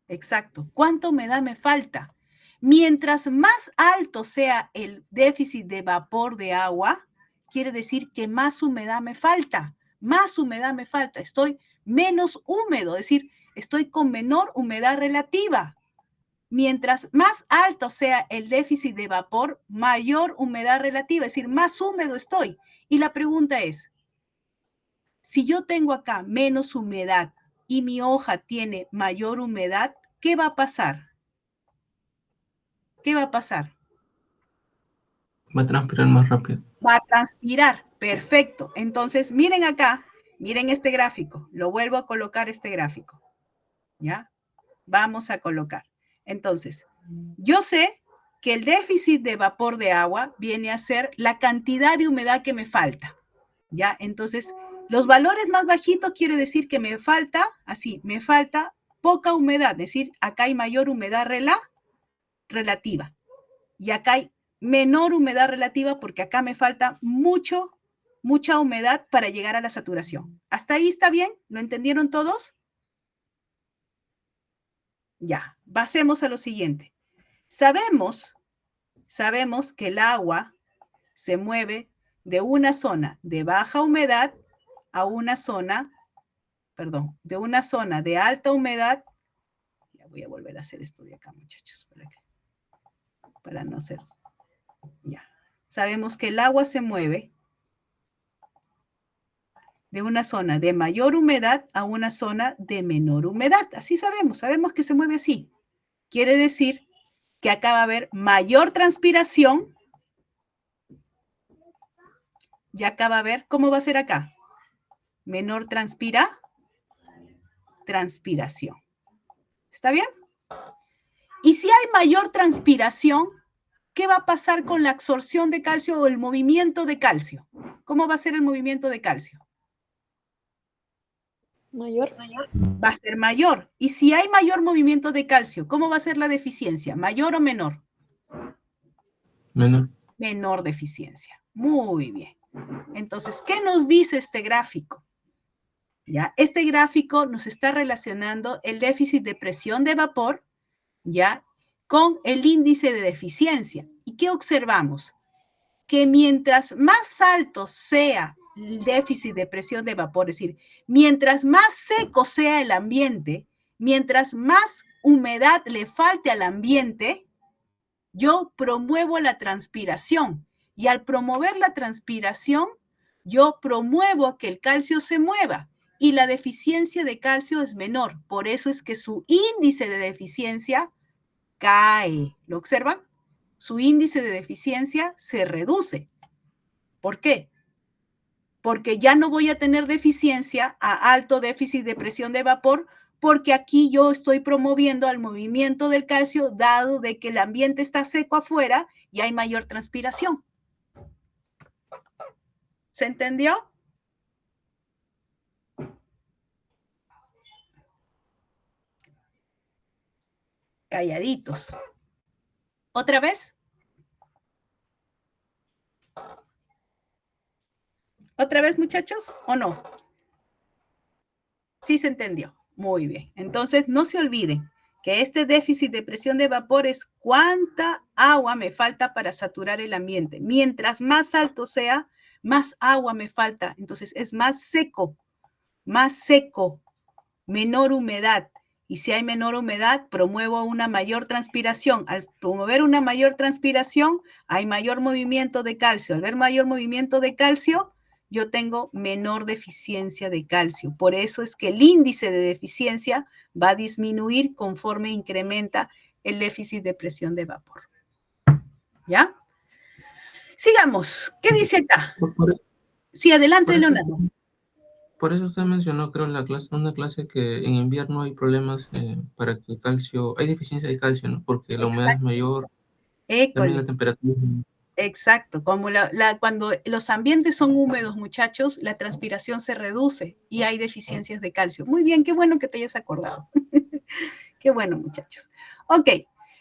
Exacto, ¿cuánta humedad me falta? Mientras más alto sea el déficit de vapor de agua, quiere decir que más humedad me falta. Más humedad me falta. Estoy menos húmedo, es decir, estoy con menor humedad relativa. Mientras más alto sea el déficit de vapor, mayor humedad relativa, es decir, más húmedo estoy. Y la pregunta es, si yo tengo acá menos humedad y mi hoja tiene mayor humedad, ¿qué va a pasar? ¿Qué va a pasar? Va a transpirar más rápido. Va a transpirar, perfecto. Entonces, miren acá, miren este gráfico. Lo vuelvo a colocar este gráfico. ¿Ya? Vamos a colocar. Entonces, yo sé que el déficit de vapor de agua viene a ser la cantidad de humedad que me falta. ¿Ya? Entonces, los valores más bajitos quiere decir que me falta, así, me falta poca humedad. Es decir, acá hay mayor humedad relativa. Y acá hay menor humedad relativa porque acá me falta mucha humedad para llegar a la saturación. ¿Hasta ahí está bien? ¿Lo entendieron todos? Ya, pasemos a lo siguiente. Sabemos que el agua se mueve de una zona de baja humedad a una zona, de una zona de alta humedad. Ya voy a volver a hacer esto de acá, muchachos, para no ser. Ya. Sabemos que el agua se mueve de una zona de mayor humedad a una zona de menor humedad. Así sabemos que se mueve así. Quiere decir que acá va a haber mayor transpiración y acá va a haber, ¿cómo va a ser acá? Menor transpiración. ¿Está bien? Y si hay mayor transpiración, ¿qué va a pasar con la absorción de calcio o el movimiento de calcio? ¿Cómo va a ser el movimiento de calcio? Mayor. Va a ser mayor. Y si hay mayor movimiento de calcio, ¿cómo va a ser la deficiencia? ¿Mayor o menor? Menor. Menor deficiencia. Muy bien. Entonces, ¿qué nos dice este gráfico? ¿Ya? Este gráfico nos está relacionando el déficit de presión de vapor, ¿ya?, con el índice de deficiencia. ¿Y qué observamos? Que mientras más alto sea el déficit de presión de vapor, es decir, mientras más seco sea el ambiente, mientras más humedad le falte al ambiente, yo promuevo la transpiración. Y al promover la transpiración, yo promuevo que el calcio se mueva y la deficiencia de calcio es menor. Por eso es que su índice de deficiencia cae. ¿Lo observan? Su índice de deficiencia se reduce. ¿Por qué? Porque ya no voy a tener deficiencia a alto déficit de presión de vapor, porque aquí yo estoy promoviendo el movimiento del calcio, dado de que el ambiente está seco afuera y hay mayor transpiración. ¿Se entendió? Calladitos. ¿Otra vez? ¿Otra vez, muchachos? ¿O no? Sí se entendió. Muy bien. Entonces, no se olviden que este déficit de presión de vapor es cuánta agua me falta para saturar el ambiente. Mientras más alto sea, más agua me falta. Entonces, es más seco, menor humedad. Y si hay menor humedad, promuevo una mayor transpiración. Al promover una mayor transpiración, hay mayor movimiento de calcio. Al ver mayor movimiento de calcio, yo tengo menor deficiencia de calcio. Por eso es que el índice de deficiencia va a disminuir conforme incrementa el déficit de presión de vapor. ¿Ya? Sigamos. ¿Qué dice acá? Sí, adelante, Leonardo. Por eso usted mencionó, creo, una clase que en invierno hay problemas para que el calcio, hay deficiencia de calcio, ¿no? Porque la humedad es mayor, también la temperatura. Exacto, como cuando los ambientes son húmedos, muchachos, la transpiración se reduce y hay deficiencias de calcio. Muy bien, qué bueno que te hayas acordado. Qué bueno, muchachos. Ok,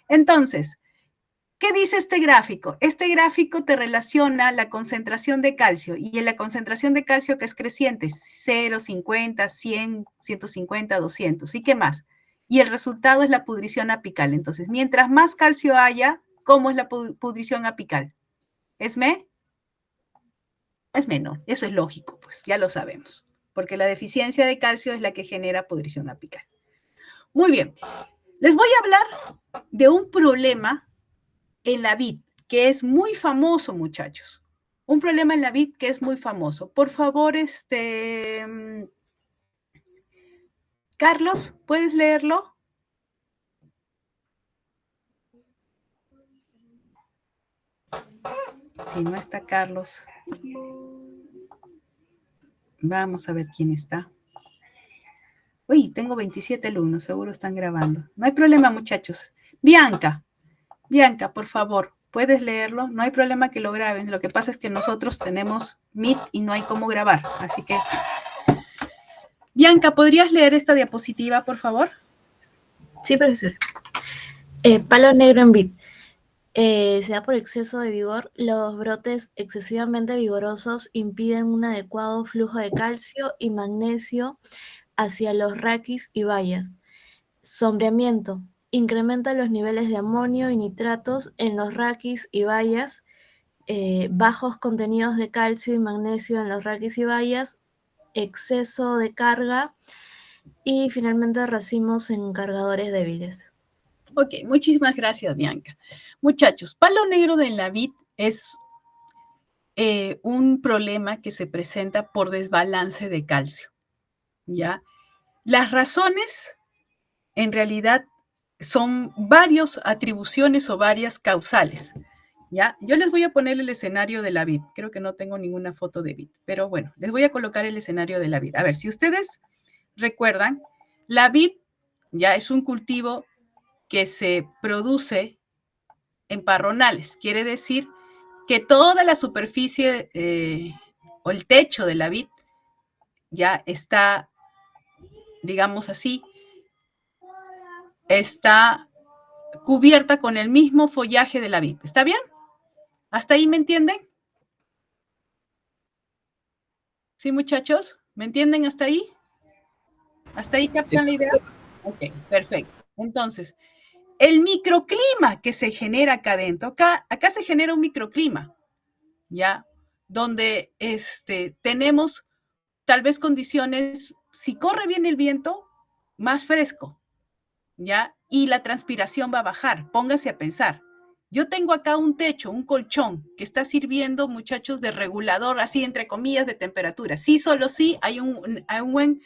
entonces, ¿qué dice este gráfico? Este gráfico te relaciona la concentración de calcio y en la concentración de calcio que es creciente, 0, 50, 100, 150, 200. ¿Y qué más? Y el resultado es la pudrición apical. Entonces, mientras más calcio haya, ¿cómo es la pudrición apical? ¿Es menor. Eso es lógico, pues ya lo sabemos. Porque la deficiencia de calcio es la que genera pudrición apical. Muy bien. Les voy a hablar de un problema en la vid, que es muy famoso, muchachos. Un problema en la vid que es muy famoso. Por favor, Carlos, ¿puedes leerlo? Si no está Carlos, vamos a ver quién está. Uy, tengo 27 alumnos, seguro están grabando. No hay problema, muchachos. Bianca, por favor, ¿puedes leerlo? No hay problema que lo graben. Lo que pasa es que nosotros tenemos Meet y no hay cómo grabar. Así que, Bianca, ¿podrías leer esta diapositiva, por favor? Sí, profesor. Palo negro en vid. Se da por exceso de vigor. Los brotes excesivamente vigorosos impiden un adecuado flujo de calcio y magnesio hacia los raquis y bayas. Sombreamiento. Incrementa los niveles de amonio y nitratos en los raquis y bayas. Bajos contenidos de calcio y magnesio en los raquis y bayas. Exceso de carga. Y finalmente racimos en cargadores débiles. Ok, muchísimas gracias, Bianca. Muchachos, palo negro de la vid es un problema que se presenta por desbalance de calcio, ¿ya? Las razones, en realidad, son varias atribuciones o varias causales, ¿ya? Yo les voy a poner el escenario de la vid. Creo que no tengo ninguna foto de vid, pero bueno, les voy a colocar el escenario de la vid. A ver, si ustedes recuerdan, la vid ya es un cultivo que se produce en parronales. Quiere decir que toda la superficie o el techo de la vid ya está, digamos así, está cubierta con el mismo follaje de la vid. ¿Está bien? ¿Hasta ahí me entienden? ¿Sí, muchachos? ¿Me entienden hasta ahí? ¿Hasta ahí captan la idea? Ok, perfecto. Entonces, el microclima que se genera acá adentro, acá se genera un microclima, ¿ya? Donde tenemos tal vez condiciones, si corre bien el viento, más fresco, ¿ya? Y la transpiración va a bajar. Póngase a pensar. Yo tengo acá un techo, un colchón, que está sirviendo, muchachos, de regulador, así entre comillas, de temperatura. Sí, solo sí hay un buen,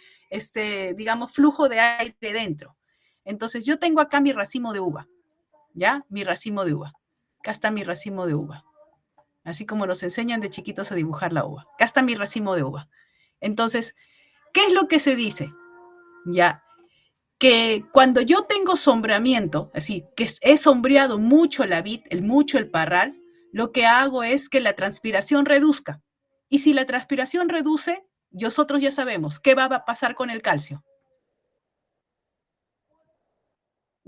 digamos, flujo de aire dentro. Entonces, yo tengo acá mi racimo de uva, ¿ya? Mi racimo de uva. Acá está mi racimo de uva. Así como nos enseñan de chiquitos a dibujar la uva. Acá está mi racimo de uva. Entonces, ¿qué es lo que se dice? Ya, que cuando yo tengo sombreamiento, así, que he sombreado mucho la vid, mucho el parral, lo que hago es que la transpiración reduzca. Y si la transpiración reduce, nosotros ya sabemos qué va a pasar con el calcio.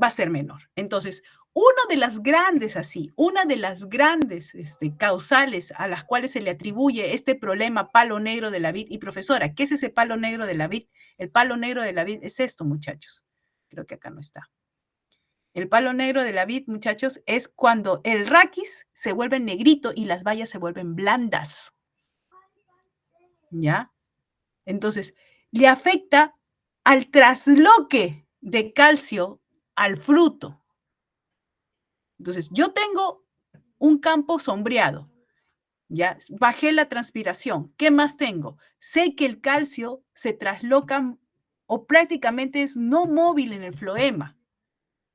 Va a ser menor. Entonces, una de las grandes causales a las cuales se le atribuye este problema palo negro de la vid, y profesora, ¿qué es ese palo negro de la vid? El palo negro de la vid es esto, muchachos. Creo que acá no está. El palo negro de la vid, muchachos, es cuando el raquis se vuelve negrito y las bayas se vuelven blandas. ¿Ya? Entonces, le afecta al trasloque de calcio al fruto. Entonces, yo tengo un campo sombreado, ya bajé la transpiración. ¿Qué más tengo? Sé que el calcio se trasloca o prácticamente es no móvil en el floema,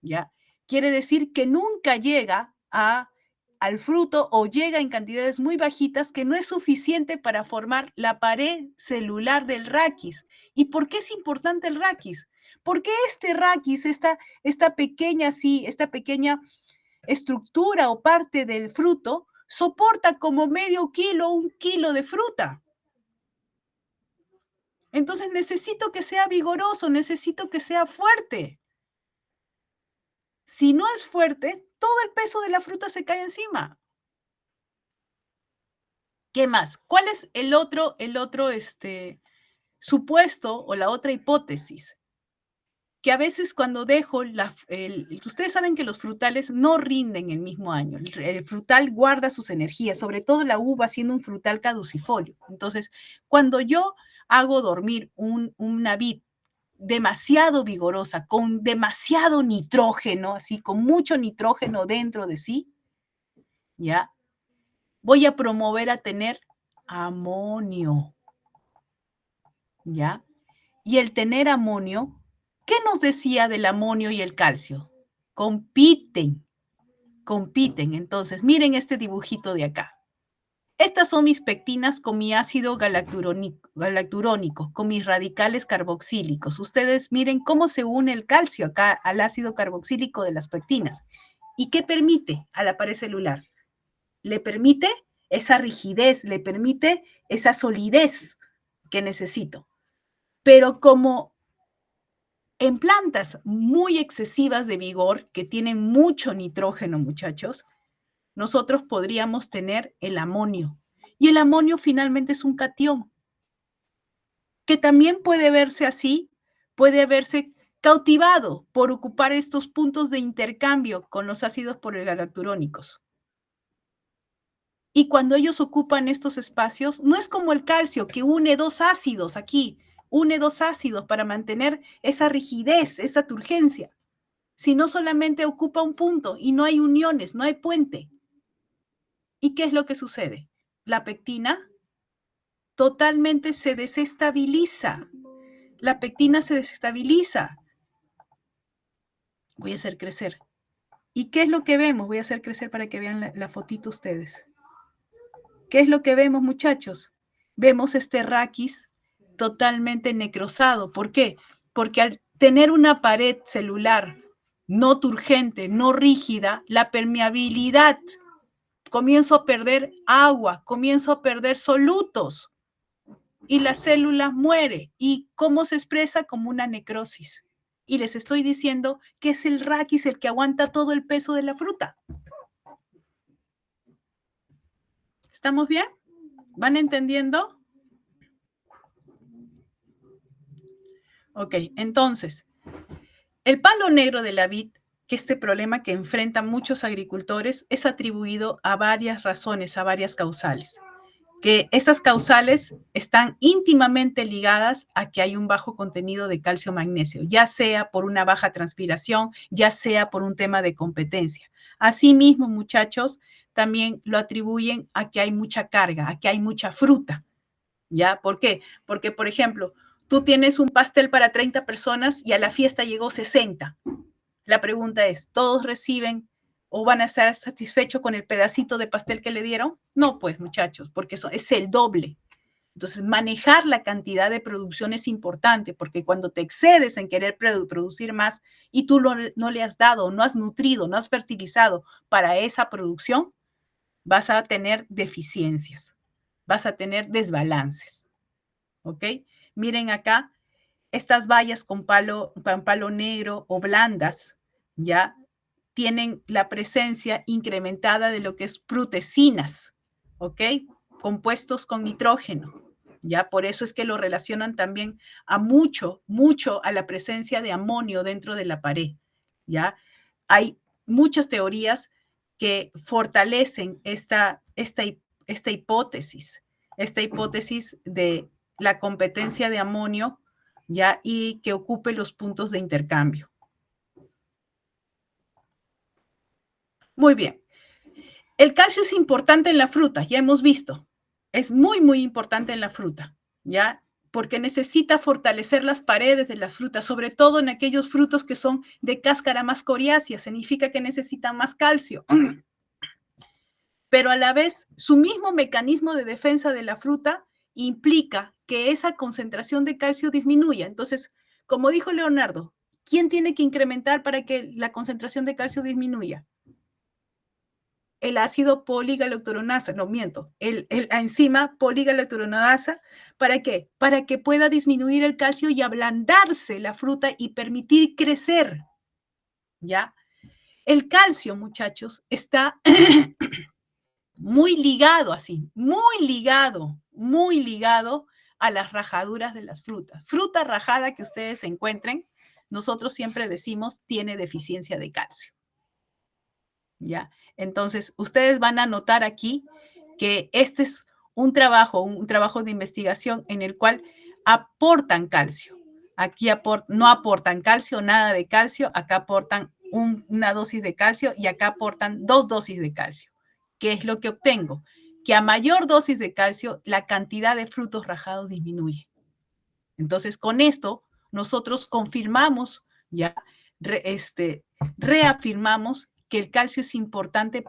¿ya? Quiere decir que nunca llega al fruto o llega en cantidades muy bajitas que no es suficiente para formar la pared celular del raquis. ¿Y por qué es importante el raquis? Porque este raquis, esta pequeña estructura o parte del fruto, soporta como medio kilo, 1 kilo de fruta. Entonces necesito que sea vigoroso, necesito que sea fuerte. Si no es fuerte, todo el peso de la fruta se cae encima. ¿Qué más? ¿Cuál es el otro supuesto o la otra hipótesis? Que a veces cuando dejo, ustedes saben que los frutales no rinden el mismo año. El frutal guarda sus energías, sobre todo la uva siendo un frutal caducifolio. Entonces, cuando yo hago dormir una vid demasiado vigorosa, con demasiado nitrógeno, así, con mucho nitrógeno dentro de sí, ¿ya? Voy a promover a tener amonio, ¿ya? Y el tener amonio, ¿qué nos decía del amonio y el calcio? Compiten. Entonces, miren este dibujito de acá. Estas son mis pectinas con mi ácido galacturónico, con mis radicales carboxílicos. Ustedes miren cómo se une el calcio acá al ácido carboxílico de las pectinas. ¿Y qué permite a la pared celular? Le permite esa rigidez, le permite esa solidez que necesito. Pero como en plantas muy excesivas de vigor, que tienen mucho nitrógeno, muchachos, nosotros podríamos tener el amonio. Y el amonio finalmente es un catión, que también puede verse así, puede verse cautivado por ocupar estos puntos de intercambio con los ácidos poligalacturónicos. Y cuando ellos ocupan estos espacios, no es como el calcio que une 2 ácidos aquí, une 2 ácidos para mantener esa rigidez, esa turgencia, sino solamente ocupa un punto y no hay uniones, no hay puente. ¿Y qué es lo que sucede? La pectina totalmente se desestabiliza. La pectina se desestabiliza. Voy a hacer crecer. ¿Y qué es lo que vemos? Voy a hacer crecer para que vean la fotito ustedes. ¿Qué es lo que vemos, muchachos? Vemos este raquis totalmente necrosado. ¿Por qué? Porque al tener una pared celular no turgente, no rígida, la permeabilidad, comienzo a perder agua, comienzo a perder solutos y la célula muere. ¿Y cómo se expresa? Como una necrosis. Y les estoy diciendo que es el raquis el que aguanta todo el peso de la fruta. ¿Estamos bien? ¿Van entendiendo? Ok, entonces, el palo negro de la vid, que este problema que enfrentan muchos agricultores, es atribuido a varias razones, a varias causales. Que esas causales están íntimamente ligadas a que hay un bajo contenido de calcio-magnesio, ya sea por una baja transpiración, ya sea por un tema de competencia. Asimismo, muchachos, también lo atribuyen a que hay mucha carga, a que hay mucha fruta. ¿Ya? ¿Por qué? Porque, por ejemplo, tú tienes un pastel para 30 personas y a la fiesta llegó 60. La pregunta es, ¿todos reciben o van a estar satisfechos con el pedacito de pastel que le dieron? No, pues, muchachos, porque eso es el doble. Entonces, manejar la cantidad de producción es importante, porque cuando te excedes en querer producir más y tú no le has dado, no has nutrido, no has fertilizado para esa producción, vas a tener deficiencias, vas a tener desbalances. ¿Ok? Miren acá, estas bayas con palo negro o blandas, ya tienen la presencia incrementada de lo que es prutecinas, ¿ok? Compuestos con nitrógeno, ya por eso es que lo relacionan también a mucho a la presencia de amonio dentro de la pared, ya. Hay muchas teorías que fortalecen esta hipótesis de la competencia de amonio, ya, y que ocupe los puntos de intercambio. Muy bien. El calcio es importante en la fruta, ya hemos visto. Es muy, muy importante en la fruta, ¿ya? Porque necesita fortalecer las paredes de la fruta, sobre todo en aquellos frutos que son de cáscara más coriácea, significa que necesitan más calcio. Pero a la vez, su mismo mecanismo de defensa de la fruta implica que esa concentración de calcio disminuya. Entonces, como dijo Leonardo, ¿quién tiene que incrementar para que la concentración de calcio disminuya? El ácido poligalacturonasa, no miento, la enzima poligalacturonasa, ¿para qué? Para que pueda disminuir el calcio y ablandarse la fruta y permitir crecer, ¿ya? El calcio, muchachos, está muy ligado así, muy ligado a las rajaduras de las frutas. Fruta rajada que ustedes encuentren, nosotros siempre decimos, tiene deficiencia de calcio. ¿Ya? Entonces, ustedes van a notar aquí que este es un trabajo de investigación en el cual aportan calcio. Aquí no aportan calcio, nada de calcio, acá aportan una dosis de calcio y acá aportan 2 dosis de calcio. ¿Qué es lo que obtengo? Que a mayor dosis de calcio, la cantidad de frutos rajados disminuye. Entonces, con esto, nosotros confirmamos, ya, reafirmamos que el calcio es importante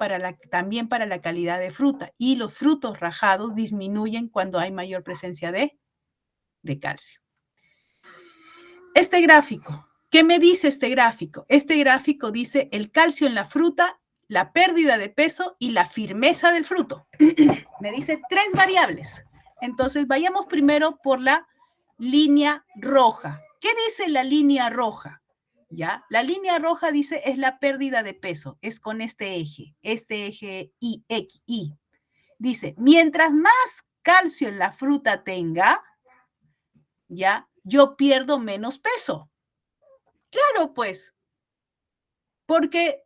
también para la calidad de fruta y los frutos rajados disminuyen cuando hay mayor presencia de calcio. Este gráfico, ¿qué me dice este gráfico? Este gráfico dice el calcio en la fruta, la pérdida de peso y la firmeza del fruto. Me dice 3 variables. Entonces, vayamos primero por la línea roja. ¿Qué dice la línea roja? ¿Ya? La línea roja dice es la pérdida de peso, es con este eje I. Dice, mientras más calcio en la fruta tenga, ¿ya? Yo pierdo menos peso. Claro, pues, porque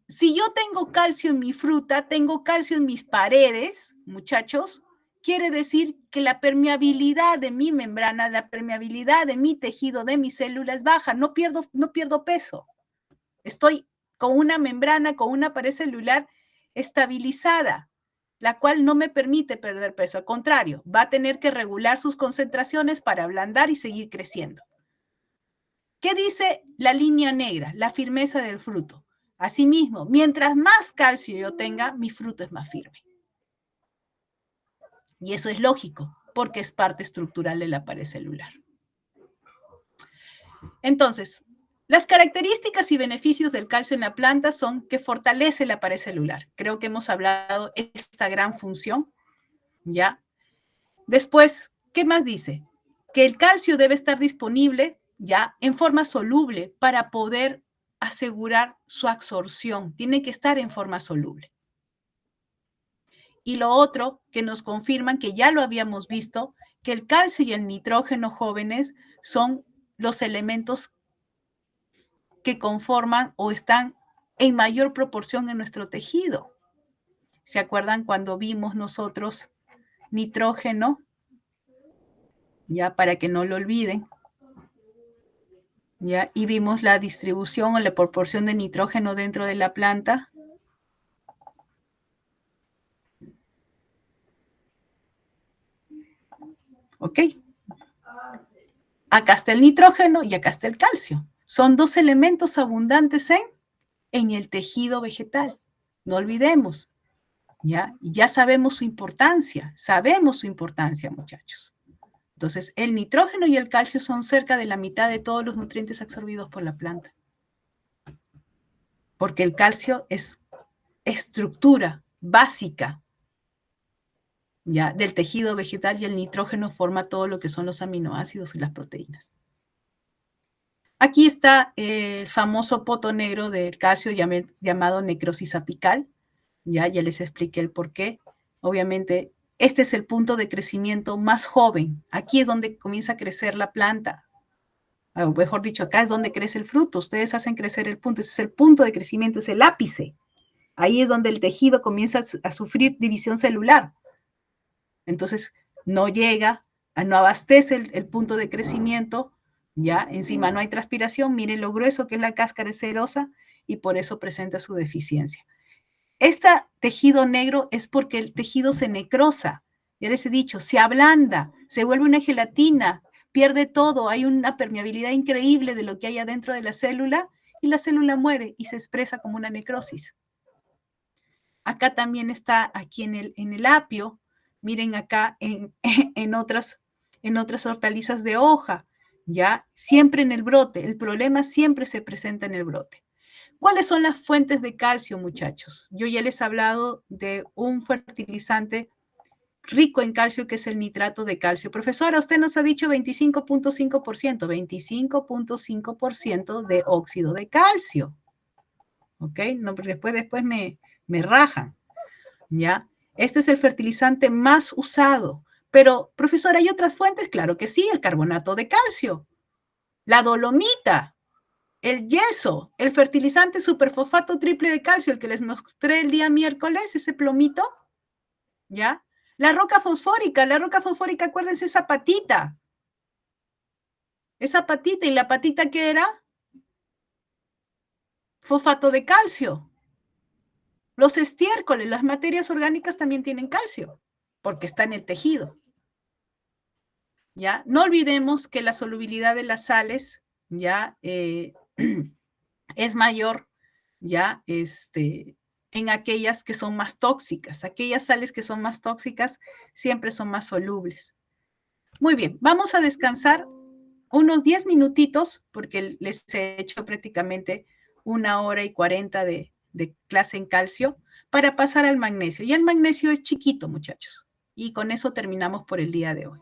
si yo tengo calcio en mi fruta, tengo calcio en mis paredes, muchachos, quiere decir que la permeabilidad de mi membrana, la permeabilidad de mi tejido, de mis células es baja, no pierdo peso. Estoy con una membrana, con una pared celular estabilizada, la cual no me permite perder peso. Al contrario, va a tener que regular sus concentraciones para ablandar y seguir creciendo. ¿Qué dice la línea negra? La firmeza del fruto. Asimismo, mientras más calcio yo tenga, mi fruto es más firme. Y eso es lógico, porque es parte estructural de la pared celular. Entonces, las características y beneficios del calcio en la planta son que fortalece la pared celular. Creo que hemos hablado de esta gran función, ¿ya? Después, ¿qué más dice? Que el calcio debe estar disponible, ¿ya? En forma soluble para poder asegurar su absorción. Tiene que estar en forma soluble. Y lo otro que nos confirman, que ya lo habíamos visto, que el calcio y el nitrógeno, jóvenes, son los elementos que conforman o están en mayor proporción en nuestro tejido. ¿Se acuerdan cuando vimos nosotros nitrógeno? Ya, para que no lo olviden. ¿Ya? Y vimos la distribución o la proporción de nitrógeno dentro de la planta. ¿Ok? Acá está el nitrógeno y acá está el calcio. Son dos elementos abundantes en el tejido vegetal. No olvidemos. ¿Ya? Ya sabemos su importancia, muchachos. Entonces, el nitrógeno y el calcio son cerca de la mitad de todos los nutrientes absorbidos por la planta. Porque el calcio es estructura básica, ¿ya?, del tejido vegetal, y el nitrógeno forma todo lo que son los aminoácidos y las proteínas. Aquí está el famoso poto negro del calcio llamado necrosis apical. Ya les expliqué el por qué. Obviamente, este es el punto de crecimiento más joven. Aquí es donde comienza a crecer la planta. O mejor dicho, acá es donde crece el fruto. Ustedes hacen crecer el punto. Ese es el punto de crecimiento, es el ápice. Ahí es donde el tejido comienza a sufrir división celular. Entonces, no llega, no abastece el punto de crecimiento. Ya, encima no hay transpiración. Miren lo grueso que es la cáscara, es cerosa, y por eso presenta su deficiencia. Este tejido negro es porque el tejido se necrosa. Ya les he dicho, se ablanda, se vuelve una gelatina, pierde todo, hay una permeabilidad increíble de lo que hay adentro de la célula, y la célula muere y se expresa como una necrosis. Acá también está, aquí en el apio, miren acá en otras hortalizas de hoja, ya, siempre en el brote. El problema siempre se presenta en el brote. ¿Cuáles son las fuentes de calcio, muchachos? Yo ya les he hablado de un fertilizante rico en calcio, que es el nitrato de calcio. Profesora, usted nos ha dicho 25.5%, 25.5% de óxido de calcio. ¿Ok? No, porque después me rajan, ¿ya? Este es el fertilizante más usado. Pero, profesora, ¿hay otras fuentes? Claro que sí, el carbonato de calcio, la dolomita, el yeso, el fertilizante superfosfato triple de calcio, el que les mostré el día miércoles, ese plomito, ¿ya? La roca fosfórica, acuérdense, esa patita, y la patita, ¿qué era? Fosfato de calcio. Los estiércoles, las materias orgánicas también tienen calcio, porque está en el tejido, ¿ya? No olvidemos que la solubilidad de las sales, ¿ya?, es mayor, ya, en aquellas que son más tóxicas. Aquellas sales que son más tóxicas siempre son más solubles. Muy bien, vamos a descansar unos 10 minutitos, porque les he hecho prácticamente 1 hora y 40 de clase en calcio, para pasar al magnesio. Y el magnesio es chiquito, muchachos. Y con eso terminamos por el día de hoy.